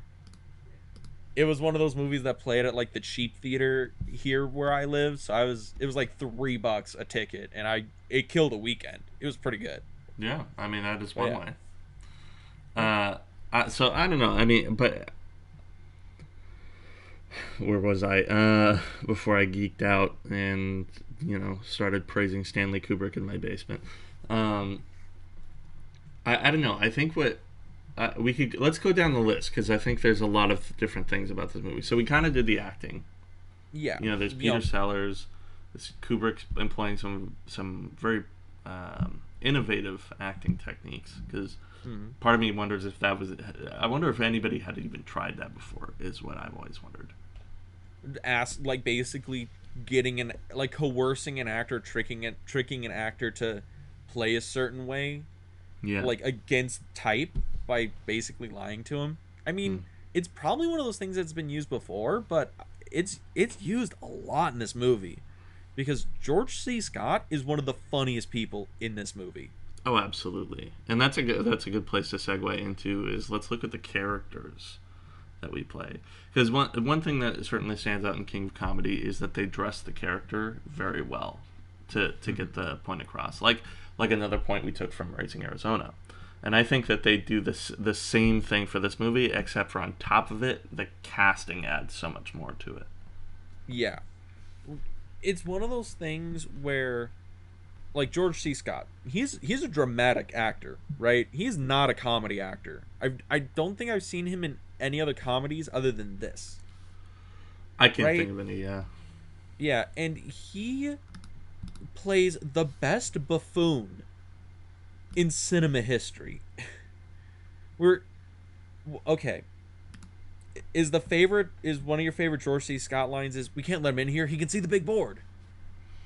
it was one of those movies that played at like the cheap theater here where I live. So it was like $3 a ticket, and it killed a weekend. It was pretty good. Yeah, I mean that is But one yeah. way. So I don't know. I mean, but where was I? Before I geeked out and started praising Stanley Kubrick in my basement. I don't know. I think what let's go down the list because I think there's a lot of different things about this movie. So we kind of did the acting. Yeah. There's Peter Sellers. This Kubrick employing some very innovative acting techniques because part of me wonders if that was. I wonder if anybody had even tried that before. Is what I've always wondered. Like basically coercing an actor, tricking an actor to play a certain way. Yeah. Like against type by basically lying to him. I mean, it's probably one of those things that's been used before, but it's used a lot in this movie because George C. Scott is one of the funniest people in this movie. Oh, absolutely. And that's a good place to segue into is let's look at the characters that we play. Because one thing that certainly stands out in King of Comedy is that they dress the character very well to get the point across. Like another point we took from Raising Arizona. And I think that they do the same thing for this movie, except for on top of it, the casting adds so much more to it. Yeah. It's one of those things where, like George C. Scott, he's a dramatic actor, right? He's not a comedy actor. I don't think I've seen him in any other comedies other than this. I can't think of any, yeah. Yeah, and he plays the best buffoon in cinema history. Okay. Is one of your favorite George C. Scott lines is we can't let him in here, he can see the big board.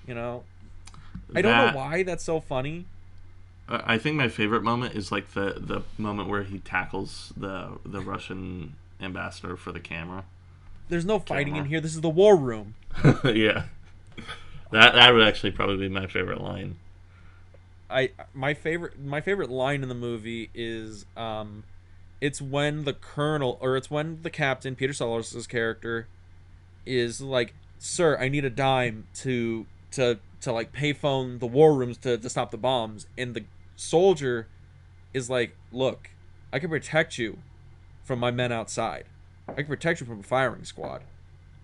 I don't know why that's so funny. I think my favorite moment is like the moment where he tackles the Russian ambassador for the camera. There's no fighting in here, this is the war room. Yeah. That would actually probably be my favorite line. My favorite line in the movie is it's when the captain, Peter Sellers' character, is like, "Sir, I need a dime to like payphone the war rooms to stop the bombs," and the soldier is like, "Look, I can protect you from my men outside. I can protect you from a firing squad.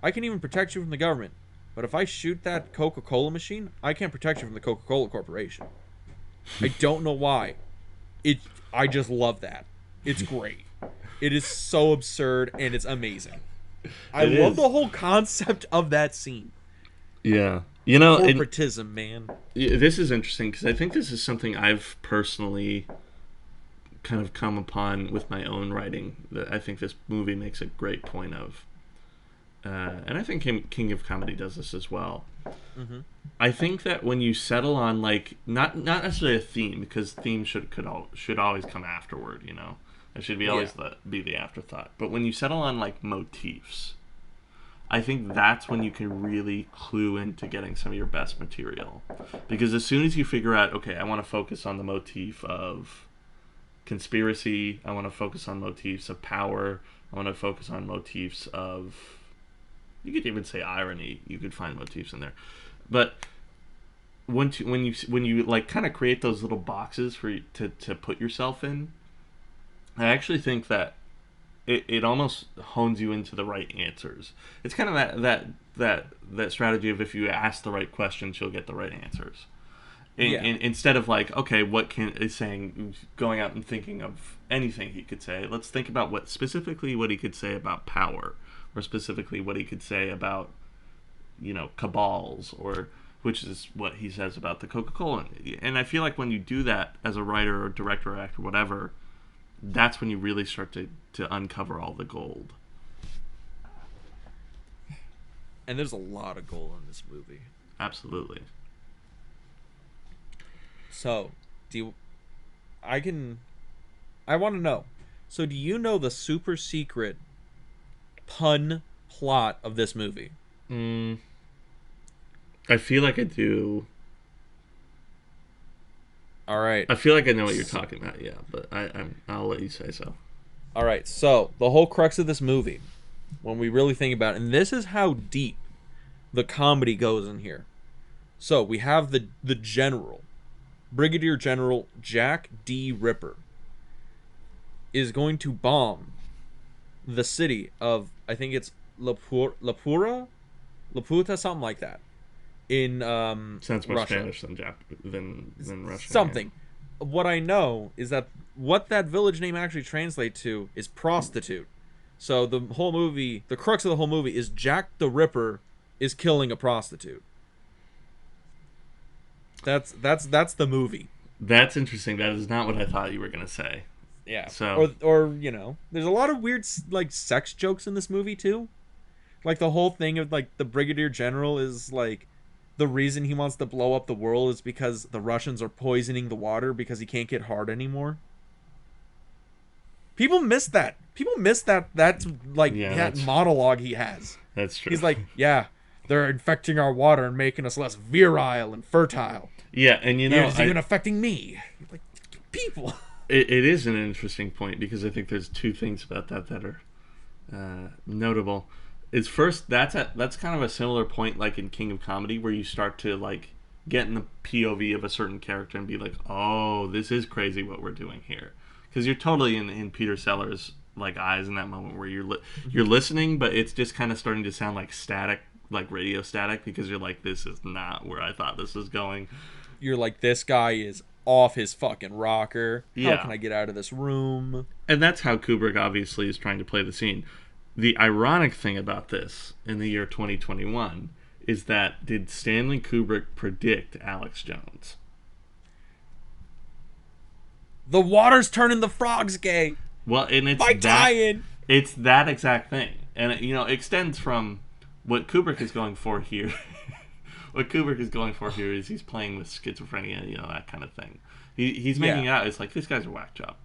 I can even protect you from the government. But if I shoot that Coca-Cola machine, I can't protect you from the Coca-Cola Corporation." I don't know why. I just love that. It's great. It is so absurd and it's amazing. I love the whole concept of that scene. Yeah. Corporatism, man. This is interesting because I think this is something I've personally kind of come upon with my own writing that I think this movie makes a great point of. And I think King of Comedy does this as well. Mm-hmm. I think that when you settle on like not necessarily a theme, because themes should always come afterward, it should be always be the afterthought. But when you settle on like motifs, I think that's when you can really clue into getting some of your best material. Because as soon as you figure out, okay, I want to focus on the motif of conspiracy, I want to focus on motifs of power, I want to focus on motifs of, you could even say irony. You could find motifs in there, but when you like kind of create those little boxes for you to put yourself in, I actually think that it almost hones you into the right answers. It's kind of that strategy of if you ask the right questions, you'll get the right answers. Instead of like, okay, what is saying, going out and thinking of anything he could say. Let's think about what he could say about power. Or specifically what he could say about, cabals, or which is what he says about the Coca-Cola. And I feel like when you do that as a writer or director or actor, whatever, that's when you really start to uncover all the gold. And there's a lot of gold in this movie. Absolutely. So, I want to know. So do you know the super secret pun plot of this movie? I feel like I do. All right. I feel like I know what you're talking about, yeah, but I'll let you say so. All right. So the whole crux of this movie when we really think about it. And this is how deep the comedy goes in here. So we have the general, Brigadier General Jack D. Ripper, is going to bomb the city of, I think it's Laputa, something like that, in Sounds more Russia. Spanish than Russian. Something. Yeah. What I know is that what that village name actually translates to is prostitute. So the whole movie, the crux of the whole movie is Jack the Ripper is killing a prostitute. That's the movie. That's interesting. That is not what I thought you were gonna say. Yeah. So or you know, there's a lot of weird like sex jokes in this movie too. Like the whole thing of like the Brigadier General is like the reason he wants to blow up the world is because the Russians are poisoning the water because he can't get hard anymore. People miss that. People miss that. That's like that monologue he has. That's true. He's like, yeah, they're infecting our water and making us less virile and fertile. Yeah, and you know, it's even affecting me. Like, people. It is an interesting point because I think there's two things about that are notable. Is first, that's kind of a similar point like in King of Comedy where you start to like get in the POV of a certain character and be like, oh, this is crazy what we're doing here. Because you're totally in Peter Sellers' like eyes in that moment where you're listening, but it's just kind of starting to sound like static, like radio static, because you're like, this is not where I thought this was going. You're like, this guy is off his fucking rocker. Yeah. How can I get out of this room? And that's how Kubrick obviously is trying to play the scene. The ironic thing about this in the year 2021 is that did Stanley Kubrick predict Alex Jones? The water's turning the frogs gay. Well, and it's it's that exact thing. And it, you know, extends from what Kubrick is going for here. What Kubrick is going for here is he's playing with schizophrenia, you know, that kind of thing. He's making it out, it's like, this guy's a whack job.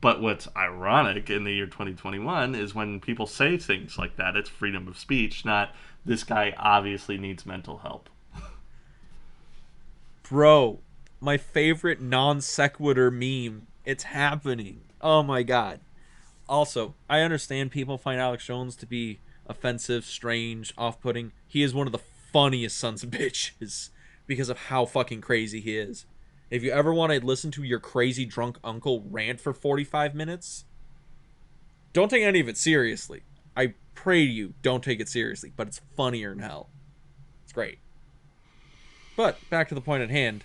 But what's ironic in the year 2021 is when people say things like that, it's freedom of speech, not this guy obviously needs mental help. Bro, my favorite non sequitur meme. It's happening. Oh my god. Also, I understand people find Alex Jones to be offensive, strange, off-putting. He is one of the funniest sons of bitches because of how fucking crazy he is. If you ever want to listen to your crazy drunk uncle rant for 45 minutes, don't take any of it seriously. I pray to you, don't take it seriously, but it's funnier than hell. It's great. But, back to the point at hand,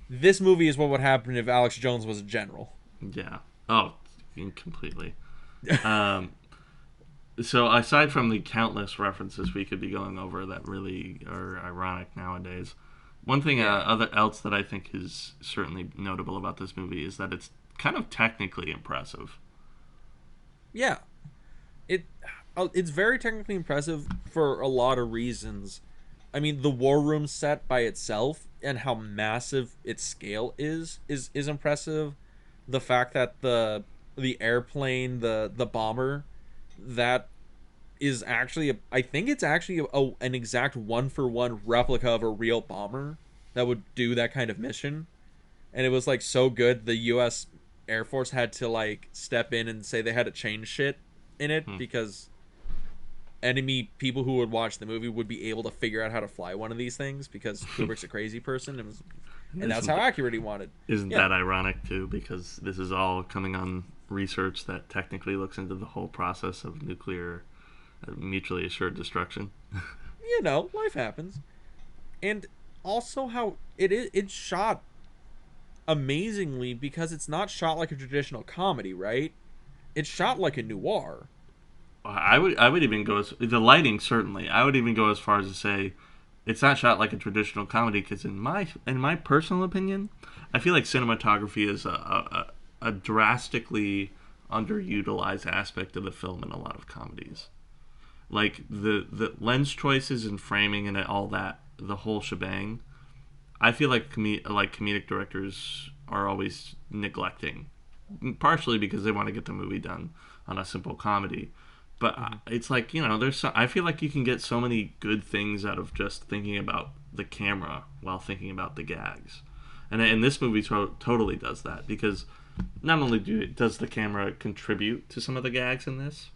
this movie is what would happen if Alex Jones was a general. Yeah. Oh, completely. So aside from the countless references we could be going over that really are ironic nowadays, one thing else that I think is certainly notable about this movie is that it's kind of technically impressive. Yeah. It's very technically impressive for a lot of reasons. I mean, the war room set by itself and how massive its scale is impressive. The fact that the airplane, the bomber, that is actually I think it's actually an exact 1-for-1 replica of a real bomber that would do that kind of mission. And it was like so good the US Air Force had to like step in and say they had to change shit in it because enemy people who would watch the movie would be able to figure out how to fly one of these things because Kubrick's a crazy person and that's how accurate he wanted. Isn't that ironic too? Because this is all coming on research that technically looks into the whole process of nuclear mutually assured destruction. You know, life happens. And also how it's shot amazingly because it's not shot like a traditional comedy, right? It's shot like a noir. I would even go as the lighting certainly. I would even go as far as to say it's not shot like a traditional comedy because in my personal opinion, I feel like cinematography is a drastically underutilized aspect of the film in a lot of comedies. Like the lens choices and framing and all that, the whole shebang. I feel like comedic directors are always neglecting, partially because they want to get the movie done on a simple comedy. But it's like, you know, I feel like you can get so many good things out of just thinking about the camera while thinking about the gags. And this movie totally does that because not only does the camera contribute to some of the gags in this,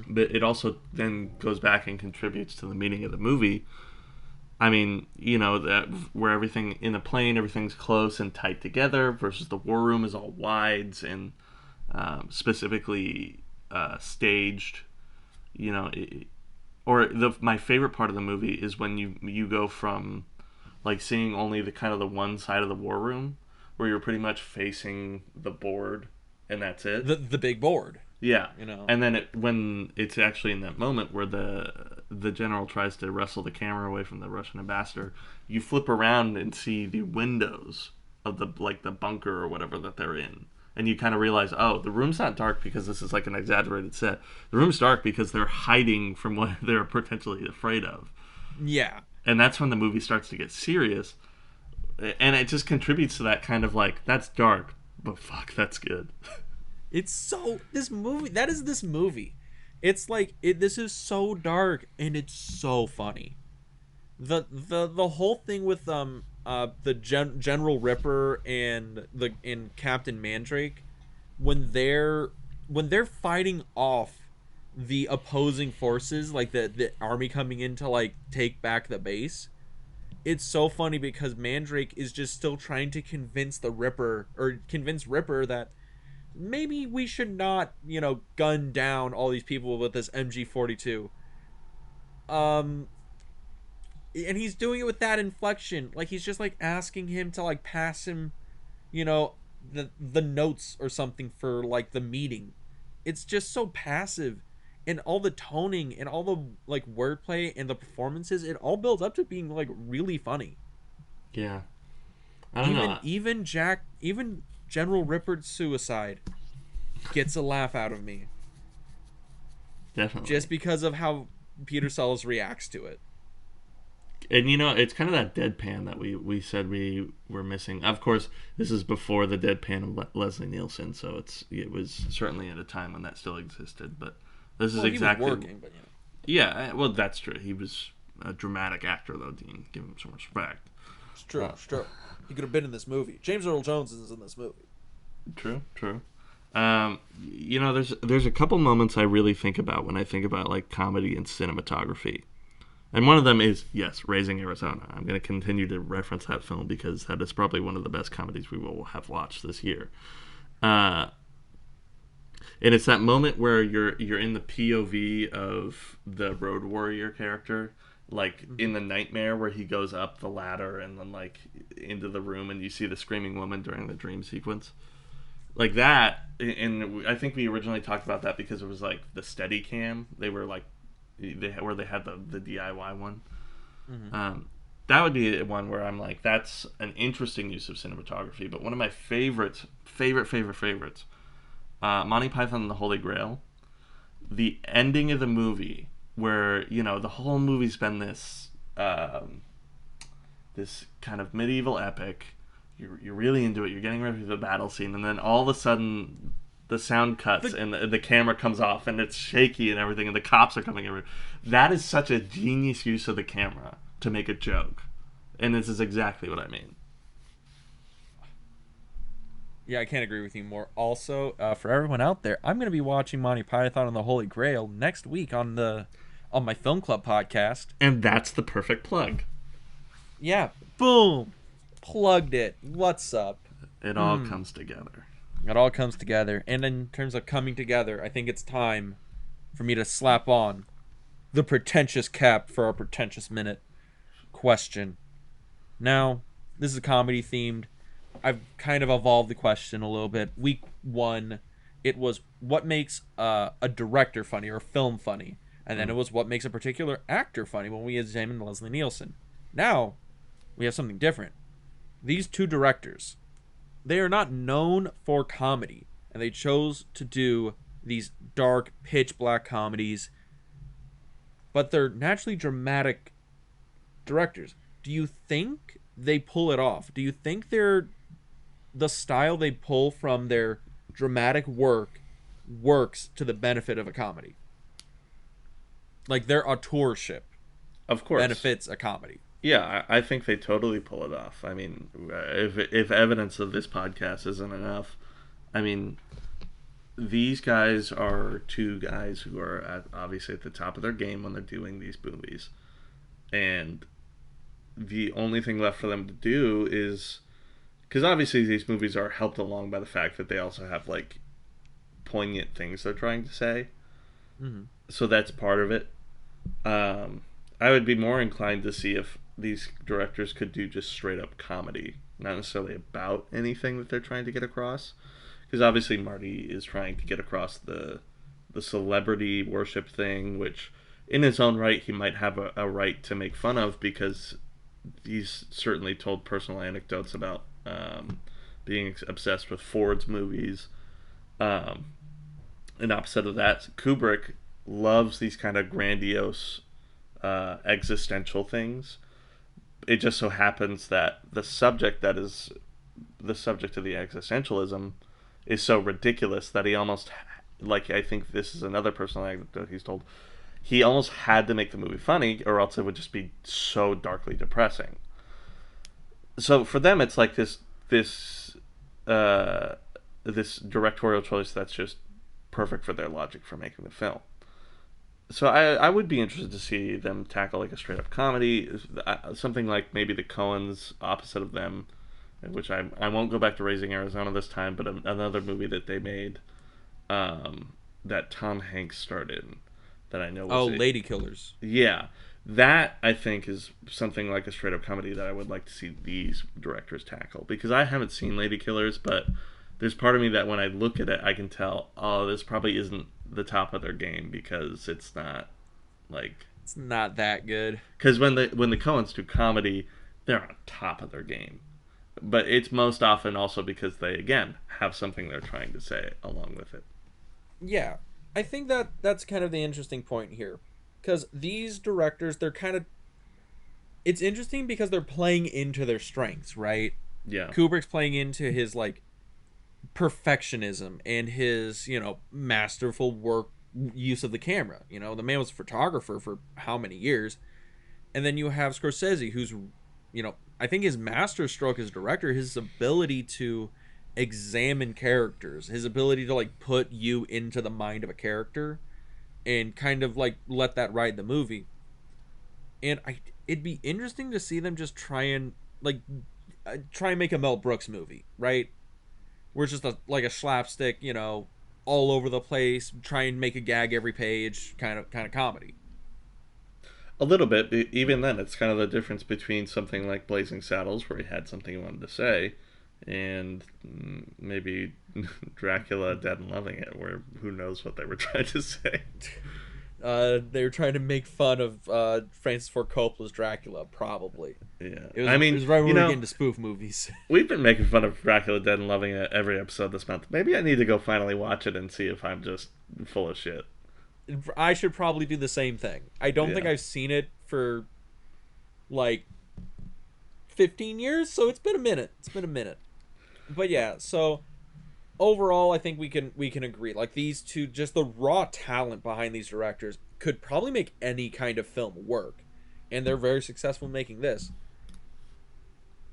but it also then goes back and contributes to the meaning of the movie. I mean, that where everything in a plane, everything's close and tight together, versus the war room is all wides and specifically staged. My favorite part of the movie is when you go from like seeing only the kind of the one side of the war room, where you're pretty much facing the board and that's it. The big board. Yeah, and then when it's actually in that moment where the general tries to wrestle the camera away from the Russian ambassador, you flip around and see the windows of the bunker or whatever that they're in, and you kind of realize, oh, the room's not dark because this is like an exaggerated set. The room's dark because they're hiding from what they're potentially afraid of. Yeah, and that's when the movie starts to get serious, and it just contributes to that kind of like, that's dark, but fuck, that's good. This movie. It's like this is so dark and it's so funny. The whole thing with the General Ripper and Captain Mandrake, when they're fighting off the opposing forces, like the army coming in to like take back the base. It's so funny because Mandrake is just still trying to convince Ripper that maybe we should not, gun down all these people with this MG42. And he's doing it with that inflection. Like, he's just, like, asking him to, like, pass him, the notes or something for, like, the meeting. It's just so passive. And all the toning and all the, like, wordplay and the performances, it all builds up to being, like, really funny. Yeah. I don't know. Even General Ripper's suicide gets a laugh out of me. Definitely. Just because of how Peter Sellers reacts to it. And it's kind of that deadpan that we said we were missing. Of course, this is before the deadpan of Leslie Nielsen, so it was certainly at a time when that still existed. But this is exactly. He was working, but yeah, well, that's true. He was a dramatic actor, though. Dean, give him some respect. It's true. It's true. He could have been in this movie. James Earl Jones is in this movie. True. There's a couple moments I really think about when I think about like comedy and cinematography. And one of them is, yes, Raising Arizona. I'm going to continue to reference that film because that is probably one of the best comedies we will have watched this year. And it's that moment where you're in the POV of the road warrior character, like in the nightmare where he goes up the ladder and then like into the room and you see the screaming woman during the dream sequence. Like that, and I think we originally talked about that because it was like the Steadicam. They were like, they had the DIY one. Mm-hmm. That would be one where I'm like, that's an interesting use of cinematography. But one of my favorite, Monty Python and the Holy Grail, the ending of the movie where the whole movie's been this this kind of medieval epic. You're really into it. You're getting ready for the battle scene, and then all of a sudden the sound cuts and the camera comes off and it's shaky and everything, and the cops are coming over. That is such a genius use of the camera to make a joke, and this is exactly what I mean. Yeah, I can't agree with you more. Also, for everyone out there, I'm going to be watching Monty Python and the Holy Grail next week on my Film Club podcast, and that's the perfect plug. Yeah, boom. Plugged it. What's up? It all comes together. It all comes together. And in terms of coming together, I think it's time for me to slap on the pretentious cap for our pretentious minute question. Now, this is comedy themed. I've kind of evolved the question a little bit. Week 1, it was what makes a director funny or a film funny. And then it was what makes a particular actor funny when we examined Leslie Nielsen. Now, we have something different. These two directors, they are not known for comedy, and they chose to do these dark, pitch black comedies, but they're naturally dramatic directors. Do you think they pull it off? Do you think the style they pull from their dramatic work works to the benefit of a comedy? Like their authorship, of course, benefits a comedy. Yeah, I think they totally pull it off. I mean, if evidence of this podcast isn't enough, I mean, these guys are two guys who are obviously at the top of their game when they're doing these movies, and the only thing left for them to do is, because obviously these movies are helped along by the fact that they also have like poignant things they're trying to say. Mm-hmm. So that's part of it. I would be more inclined to see if these directors could do just straight up comedy, not necessarily about anything that they're trying to get across. Because obviously Marty is trying to get across the celebrity worship thing, which in his own right he might have a right to make fun of, because he's certainly told personal anecdotes about being obsessed with Ford's movies. And opposite of that, Kubrick loves these kind of grandiose existential things. It just so happens that the subject that is the subject of the existentialism is so ridiculous that he almost, like, I think this is another personal anecdote he's told, he almost had to make the movie funny or else it would just be so darkly depressing. So for them it's like this directorial choice that's just perfect for their logic for making the film. So I would be interested to see them tackle like a straight up comedy, something like maybe the Coens opposite of them, which I won't go back to Raising Arizona this time, but another movie that they made that Tom Hanks starred in that I know was Lady Killers. Yeah, that I think is something like a straight up comedy that I would like to see these directors tackle, because I haven't seen Lady Killers, but there's part of me that when I look at it I can tell, oh, this probably isn't the top of their game, because it's not like, it's not that good. Because when the Coens do comedy, they're on top of their game, but it's most often also because they again have something they're trying to say along with it. Yeah, I think that's kind of the interesting point here, because these directors, they're kind of, it's interesting because they're playing into their strengths, right? Yeah, Kubrick's playing into his like perfectionism and his, masterful work use of the camera. The man was a photographer for how many years. And then you have Scorsese, who's, I think his master stroke as director, his ability to examine characters, his ability to like put you into the mind of a character and kind of like let that ride the movie. And it'd be interesting to see them just try and make a Mel Brooks movie, right? Where it's just like a slapstick, all over the place, try and make a gag every page kind of comedy. a little bit. Even then, it's kind of the difference between something like Blazing Saddles, where he had something he wanted to say, and maybe Dracula, Dead and Loving It, where who knows what they were trying to say. They were trying to make fun of Francis Ford Coppola's Dracula, probably. Yeah, it was right when we were getting to spoof movies. We've been making fun of Dracula, Dead and Loving It every episode this month. Maybe I need to go finally watch it and see if I'm just full of shit. I should probably do the same thing. I don't think I've seen it for like 15 years, so it's been a minute. But yeah, so overall, I think we can agree. Like, these two, just the raw talent behind these directors could probably make any kind of film work, and they're very successful in making this.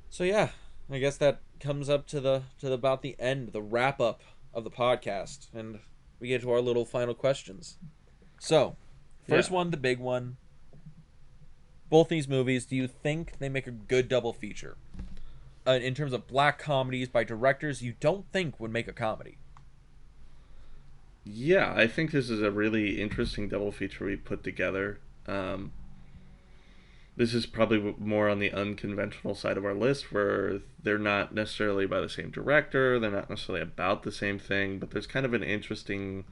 So yeah, I guess that comes up to the about the end, the wrap up of the podcast, and we get to our little final questions. So, first one, the big one. Both these movies, do you think they make a good double feature? In terms of black comedies by directors you don't think would make a comedy. Yeah, I think this is a really interesting double feature we put together. This is probably more on the unconventional side of our list, where they're not necessarily by the same director, they're not necessarily about the same thing, but there's kind of an interesting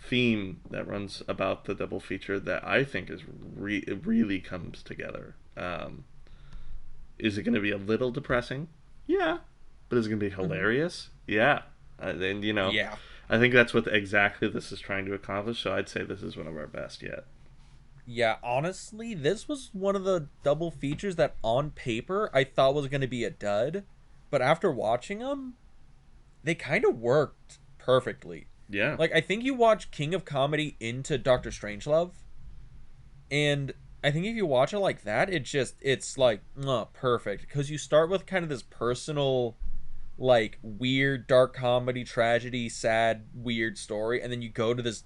theme that runs about the double feature that I think is it really comes together. Is it going to be a little depressing? Yeah. But is it going to be hilarious? Yeah. And yeah, I think that's what exactly this is trying to accomplish. So I'd say this is one of our best yet. Yeah, honestly, this was one of the double features that on paper I thought was going to be a dud, but after watching them, they kind of worked perfectly. Yeah. Like, I think you watch King of Comedy into Doctor Strangelove, and I think if you watch it like that, it's like perfect, because you start with kind of this personal like weird dark comedy, tragedy, sad, weird story, and then you go to this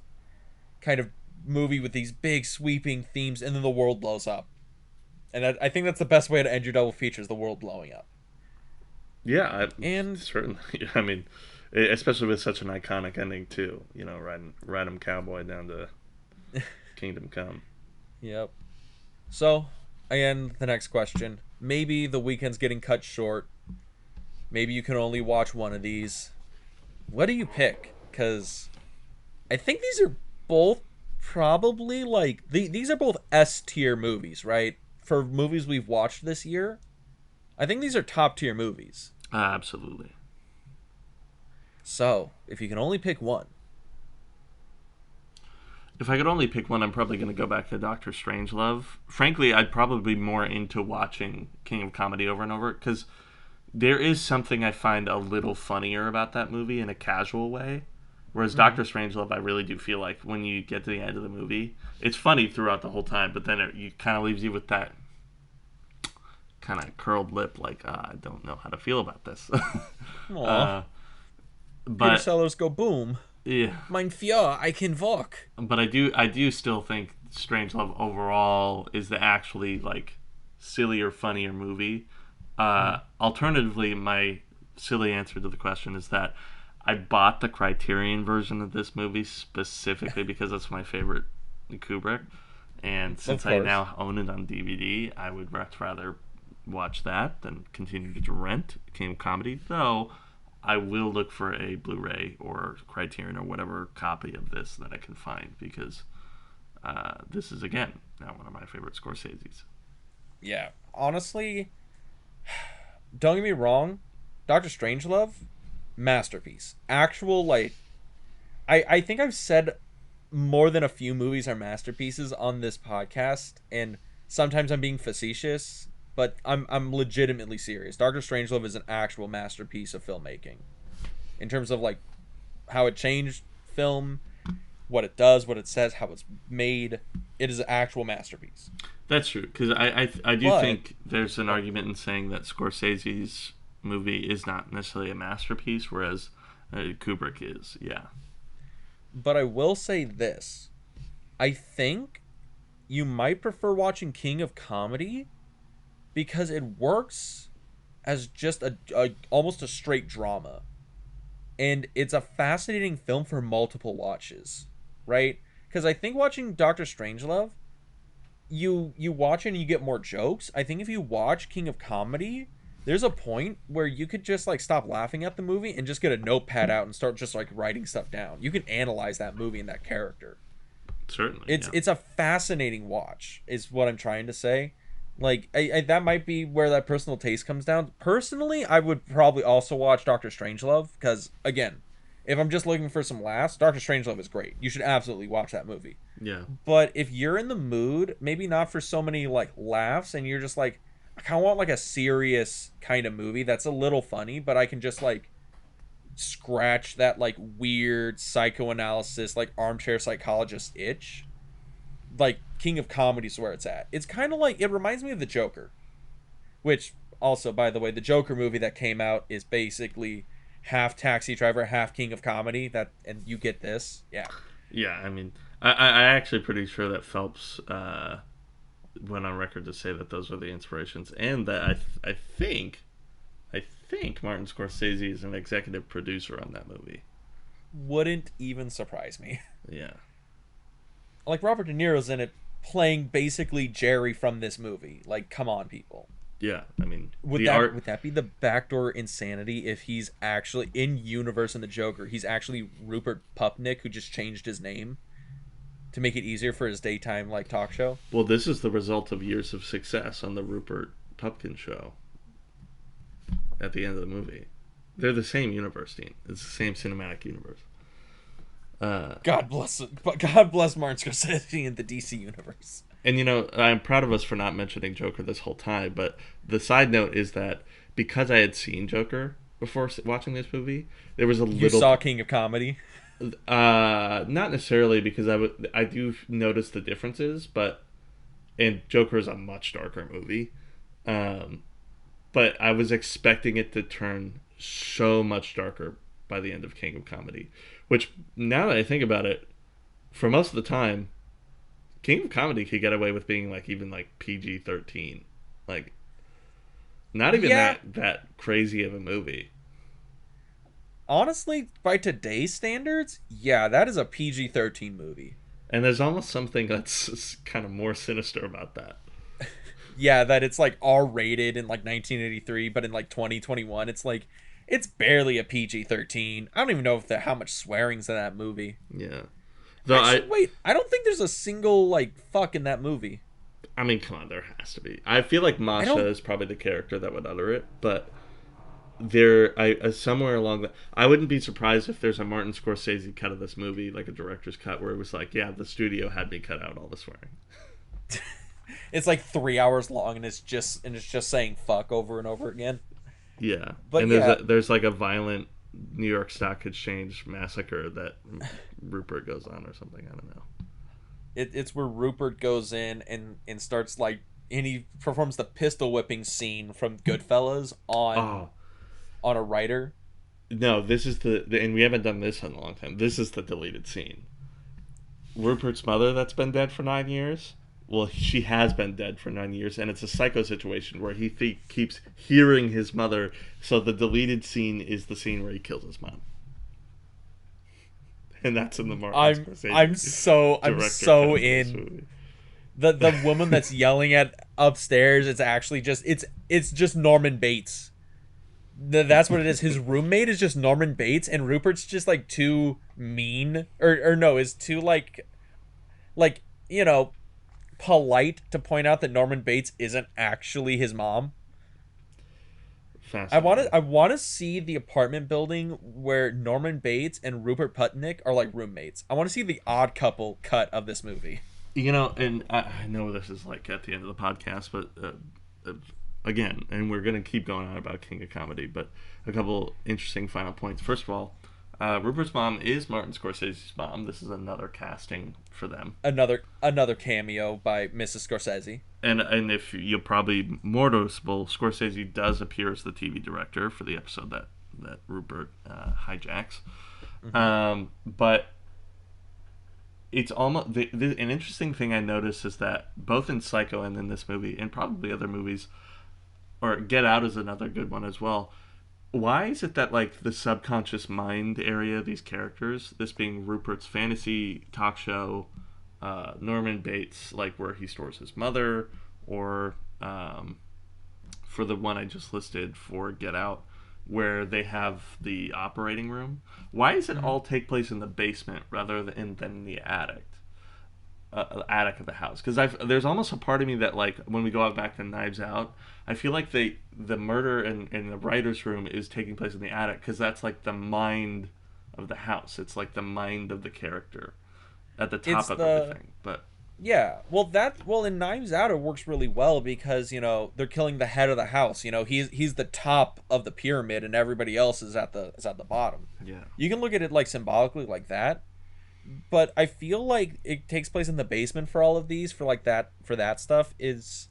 kind of movie with these big sweeping themes, and then the world blows up. And I think that's the best way to end your double feature, is the world blowing up. Yeah, And certainly. I mean, especially with such an iconic ending too. You know, riding 'em cowboy down to Kingdom Come. yep. So, again, the next question. Maybe the weekend's getting cut short. Maybe you can only watch one of these. What do you pick? Because I think these are both probably like these are both S tier movies, right? For movies we've watched this year, I think these are top tier movies. Absolutely. So, if you can only pick one, If I could only pick one, I'm probably going to go back to Doctor Strangelove. Frankly, I'd probably be more into watching King of Comedy over and over, because there is something I find a little funnier about that movie in a casual way. Whereas Doctor Strangelove, I really do feel like when you get to the end of the movie, it's funny throughout the whole time, but then it kind of leaves you with that kind of curled lip, like, I don't know how to feel about this. Aw. Peter But Sellers go boom. yeah, Mein Führer, I can walk. but I do still think Strangelove overall is the actually like sillier, funnier movie. Alternatively, my silly answer to the question is that I bought the Criterion version of this movie specifically because it's my favorite Kubrick, and since I now own it on DVD, I would much rather watch that than continue to rent King of Comedy. Though I will look for a Blu-ray or Criterion or whatever copy of this that I can find, because this is again now one of my favorite Scorsese's. Yeah, honestly, don't get me wrong, Doctor Strangelove, masterpiece. Actual, like, I think I've said more than a few movies are masterpieces on this podcast, and sometimes I'm being facetious, but I'm legitimately serious. Doctor Strangelove is an actual masterpiece of filmmaking, in terms of like how it changed film, what it does, what it says, how it's made. It is an actual masterpiece. That's true, because I do But think there's an argument in saying that Scorsese's movie is not necessarily a masterpiece, whereas Kubrick is. Yeah. I will say this. I think you might prefer watching King of Comedy because it works as just a almost a straight drama. And it's a fascinating film for multiple watches, right? Because I think watching Doctor Strangelove, you watch it and you get more jokes. I think if you watch King of Comedy, there's a point where you could just like stop laughing at the movie and just get a notepad out and start just like writing stuff down. You can analyze that movie and that character. Certainly. It's a fascinating watch, is what I'm trying to say. Like, that might be where that personal taste comes down. Personally, I would probably also watch Doctor Strangelove, because, again, if I'm just looking for some laughs, Doctor Strangelove is great. You should absolutely watch that movie. Yeah. But if you're in the mood, maybe not for so many, like, laughs, and you're just like, I kind of want, like, a serious kind of movie that's a little funny, but I can just, like, scratch that, like, weird psychoanalysis, like, armchair psychologist itch. Like, King of Comedy is where it's at. It's kind of like, it reminds me of The Joker, which also, by the way, the Joker movie that came out is basically half Taxi Driver, half King of Comedy. That, and you get this. Yeah, I mean, I actually pretty sure that Phelps went on record to say that those were the inspirations, and that I think Martin Scorsese is an executive producer on that movie. Wouldn't even surprise me. Yeah. Like, Robert De Niro's in it, playing basically Jerry from this movie. Like, come on, people. Yeah, I mean, Would that be the backdoor insanity if he's actually in universe in the Joker? He's actually Rupert Pupnik, who just changed his name to make it easier for his daytime like talk show. Well, this is the result of years of success on the Rupert Pupkin show. At the end of the movie, they're the same universe, Dean. It's the same cinematic universe. God bless Martin Scorsese in the DC universe. And, you know, I'm proud of us for not mentioning Joker this whole time, but the side note is that because I had seen Joker before watching this movie, there was a little... You saw King of Comedy? Not necessarily, because I do notice the differences, and Joker is a much darker movie. But I was expecting it to turn so much darker by the end of King of Comedy. Which, now that I think about it, for most of the time, King of Comedy could get away with being like even like PG-13, like not even that crazy of a movie. Honestly, by today's standards, yeah, that is a PG-13 movie. And there's almost something that's kind of more sinister about that. Yeah, that it's like R-rated in like 1983, but in like 2021, it's like it's barely a PG-13. I don't even know if how much swearing's in that movie. Yeah. Though wait, I don't think there's a single like fuck in that movie. I mean, come on, there has to be. I feel like Masha is probably the character that would utter it, but somewhere along that, I wouldn't be surprised if there's a Martin Scorsese cut of this movie, like a director's cut, where it was like, yeah, the studio had me cut out all the swearing. It's like 3 hours long, and it's just saying fuck over and over again. Yeah, but and there's like a violent New York Stock Exchange massacre that Rupert goes on or something. I don't know. It's where Rupert goes in and starts like, and he performs the pistol whipping scene from Goodfellas on a writer. No, this is the and we haven't done this in a long time. This is the deleted scene. Rupert's mother that's been dead for 9 years. Well, she has been dead for 9 years, and it's a psycho situation where he keeps hearing his mother. So the deleted scene is the scene where he kills his mom, and that's in the Martin Scorsese. I'm so in. The woman that's yelling at upstairs. It's actually just it's just Norman Bates. That's what it is. His roommate is just Norman Bates, and Rupert's just like too mean, or no, is too like you know, polite to point out that Norman Bates isn't actually his mom. I want to see the apartment building where Norman Bates and Rupert Putnick are like roommates. I want to see the Odd Couple cut of this movie. You know, and I know this is like at the end of the podcast, but again, and we're going to keep going on about King of Comedy, but a couple interesting final points. First of all, Rupert's mom is Martin Scorsese's mom. This is another casting for them. Another cameo by Mrs. Scorsese. And if you're probably more noticeable, Scorsese does appear as the TV director for the episode that Rupert hijacks. Mm-hmm. But it's almost an interesting thing I noticed is that both in Psycho and in this movie, and probably other movies, or Get Out is another good one as well. Why is it that like the subconscious mind area, these characters, this being Rupert's fantasy talk show, Norman Bates, like where he stores his mother, or for the one I just listed for Get Out, where they have the operating room. Why does it all take place in the basement rather than the attic of the house? Because there's almost a part of me that like when we go out back to Knives Out, I feel like the murder in the writer's room is taking place in the attic because that's like the mind of the house. It's like the mind of the character at the top of everything. But yeah, well in Knives Out it works really well because you know they're killing the head of the house. You know he's the top of the pyramid and everybody else is at the bottom. Yeah, you can look at it like symbolically like that. But I feel like it takes place in the basement for all of these for that stuff is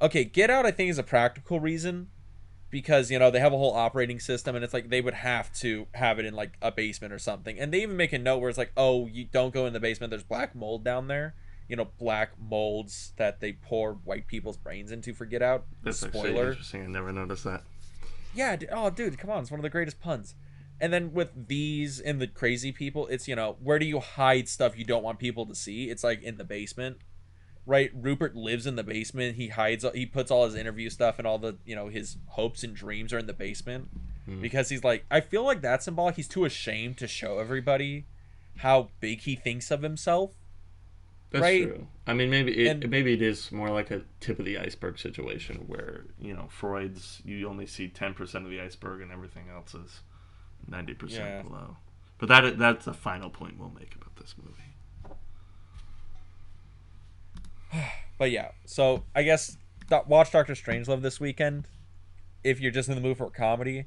okay. Get Out I think is a practical reason because you know they have a whole operating system and it's like they would have to have it in like a basement or something, and they even make a note where it's like, oh, you don't go in the basement, there's black mold down there, you know, black molds that they pour white people's brains into for Get Out. That's spoiler. Interesting. I never noticed that. Yeah, oh dude, come on, it's one of the greatest puns. And then with these and the crazy people, it's, you know, where do you hide stuff you don't want people to see? It's like in the basement, right? Rupert lives in the basement. He puts all his interview stuff and all the, you know, his hopes and dreams are in the basement because he's like, I feel like that's symbolic. He's too ashamed to show everybody how big he thinks of himself. That's right? True. I mean, maybe it is more like a tip of the iceberg situation where, you know, Freud's, you only see 10% of the iceberg and everything else is 90% below. But that's the final point we'll make about this movie. But yeah, so I guess watch Dr. Strangelove this weekend if you're just in the mood for a comedy.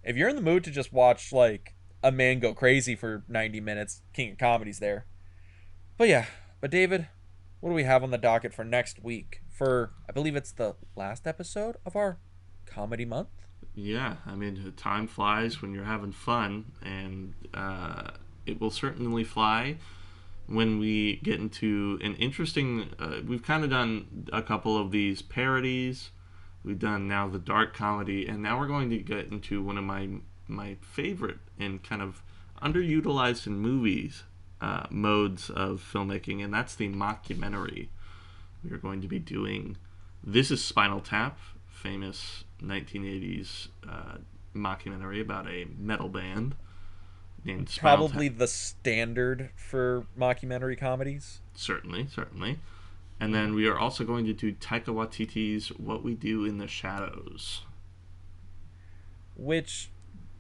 If you're in the mood to just watch like a man go crazy for 90 minutes, King of Comedy's there. But yeah, David, what do we have on the docket for next week? For I believe it's the last episode of our comedy month. Yeah, I mean, time flies when you're having fun, and it will certainly fly when we get into an interesting. We've kind of done a couple of these parodies. We've done now the dark comedy, and now we're going to get into one of my favorite and kind of underutilized in movies modes of filmmaking, and that's the mockumentary. We are going to be doing. This is Spinal Tap, famous 1980s mockumentary about a metal band named Spinal Probably Tap. the standard for mockumentary comedies. Certainly, certainly. And then we are also going to do Taika Waititi's What We Do in the Shadows. Which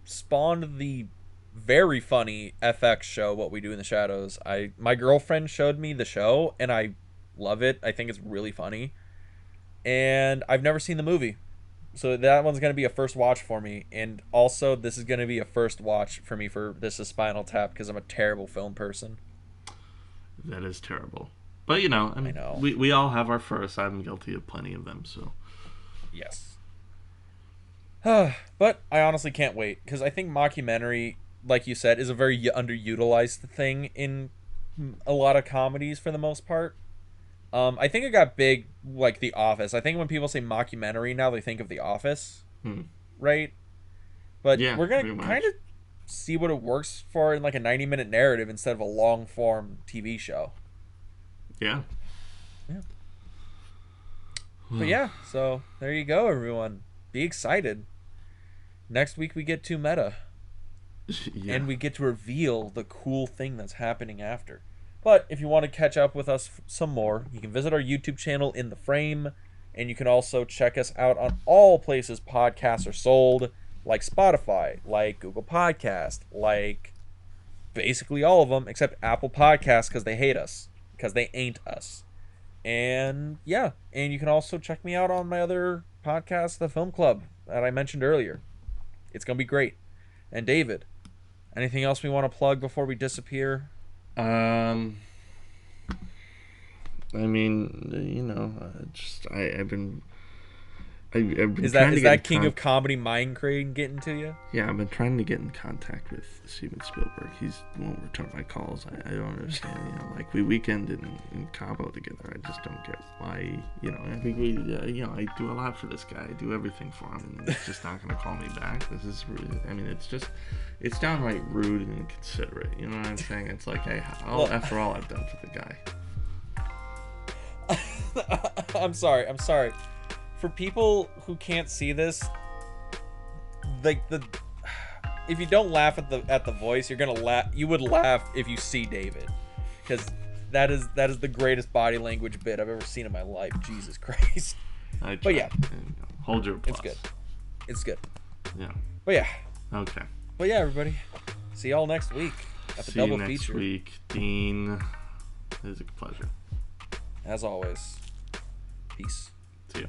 spawned the very funny FX show What We Do in the Shadows. My girlfriend showed me the show and I love it. I think it's really funny. And I've never seen the movie. So that one's going to be a first watch for me. And also this is going to be a first watch for me for This is Spinal Tap because I'm a terrible film person. That is terrible. But, you know, I mean, know. We all have our firsts. I'm guilty of plenty of them, so. Yes. But I honestly can't wait because I think mockumentary, like you said, is a very underutilized thing in a lot of comedies for the most part. I think it got big like The Office. I think when people say mockumentary now, they think of The Office, right? But Yeah, we're gonna kind of see what it works for in like a 90-minute narrative instead of a long form TV show. Yeah. Yeah. But yeah, so there you go, everyone. Be excited. Next week we get to meta. Yeah. And we get to reveal the cool thing that's happening after. But if you want to catch up with us some more, you can visit our YouTube channel In the Frame, and you can also check us out on all places podcasts are sold, like Spotify, like Google Podcast, like basically all of them except Apple Podcasts because they hate us, because they ain't us. And yeah, and you can also check me out on my other podcast, The Film Club, that I mentioned earlier. It's going to be great. And David, anything else we want to plug before we disappear? I mean, you know, I've been Is trying to get that King of Comedy Mind Crane getting to you? Yeah, I've been trying to get in contact with Steven Spielberg. He won't return my calls. I don't understand. You know, like we weekend in Cabo together. I just don't get why. You know, I think I do a lot for this guy. I do everything for him, and he's just not going to call me back. This is really. I mean, it's downright rude and inconsiderate. You know what I'm saying? It's like, hey, after all I've done for the guy. I'm sorry. For people who can't see this, like if you don't laugh at the voice, you're gonna laugh. You would laugh if you see David, because that is the greatest body language bit I've ever seen in my life. Jesus Christ. But yeah, hold your applause. It's good. Yeah. But yeah. Okay. But yeah, everybody. See y'all next week at the See double you next feature. week, Dean. It is a pleasure. As always. Peace. See ya.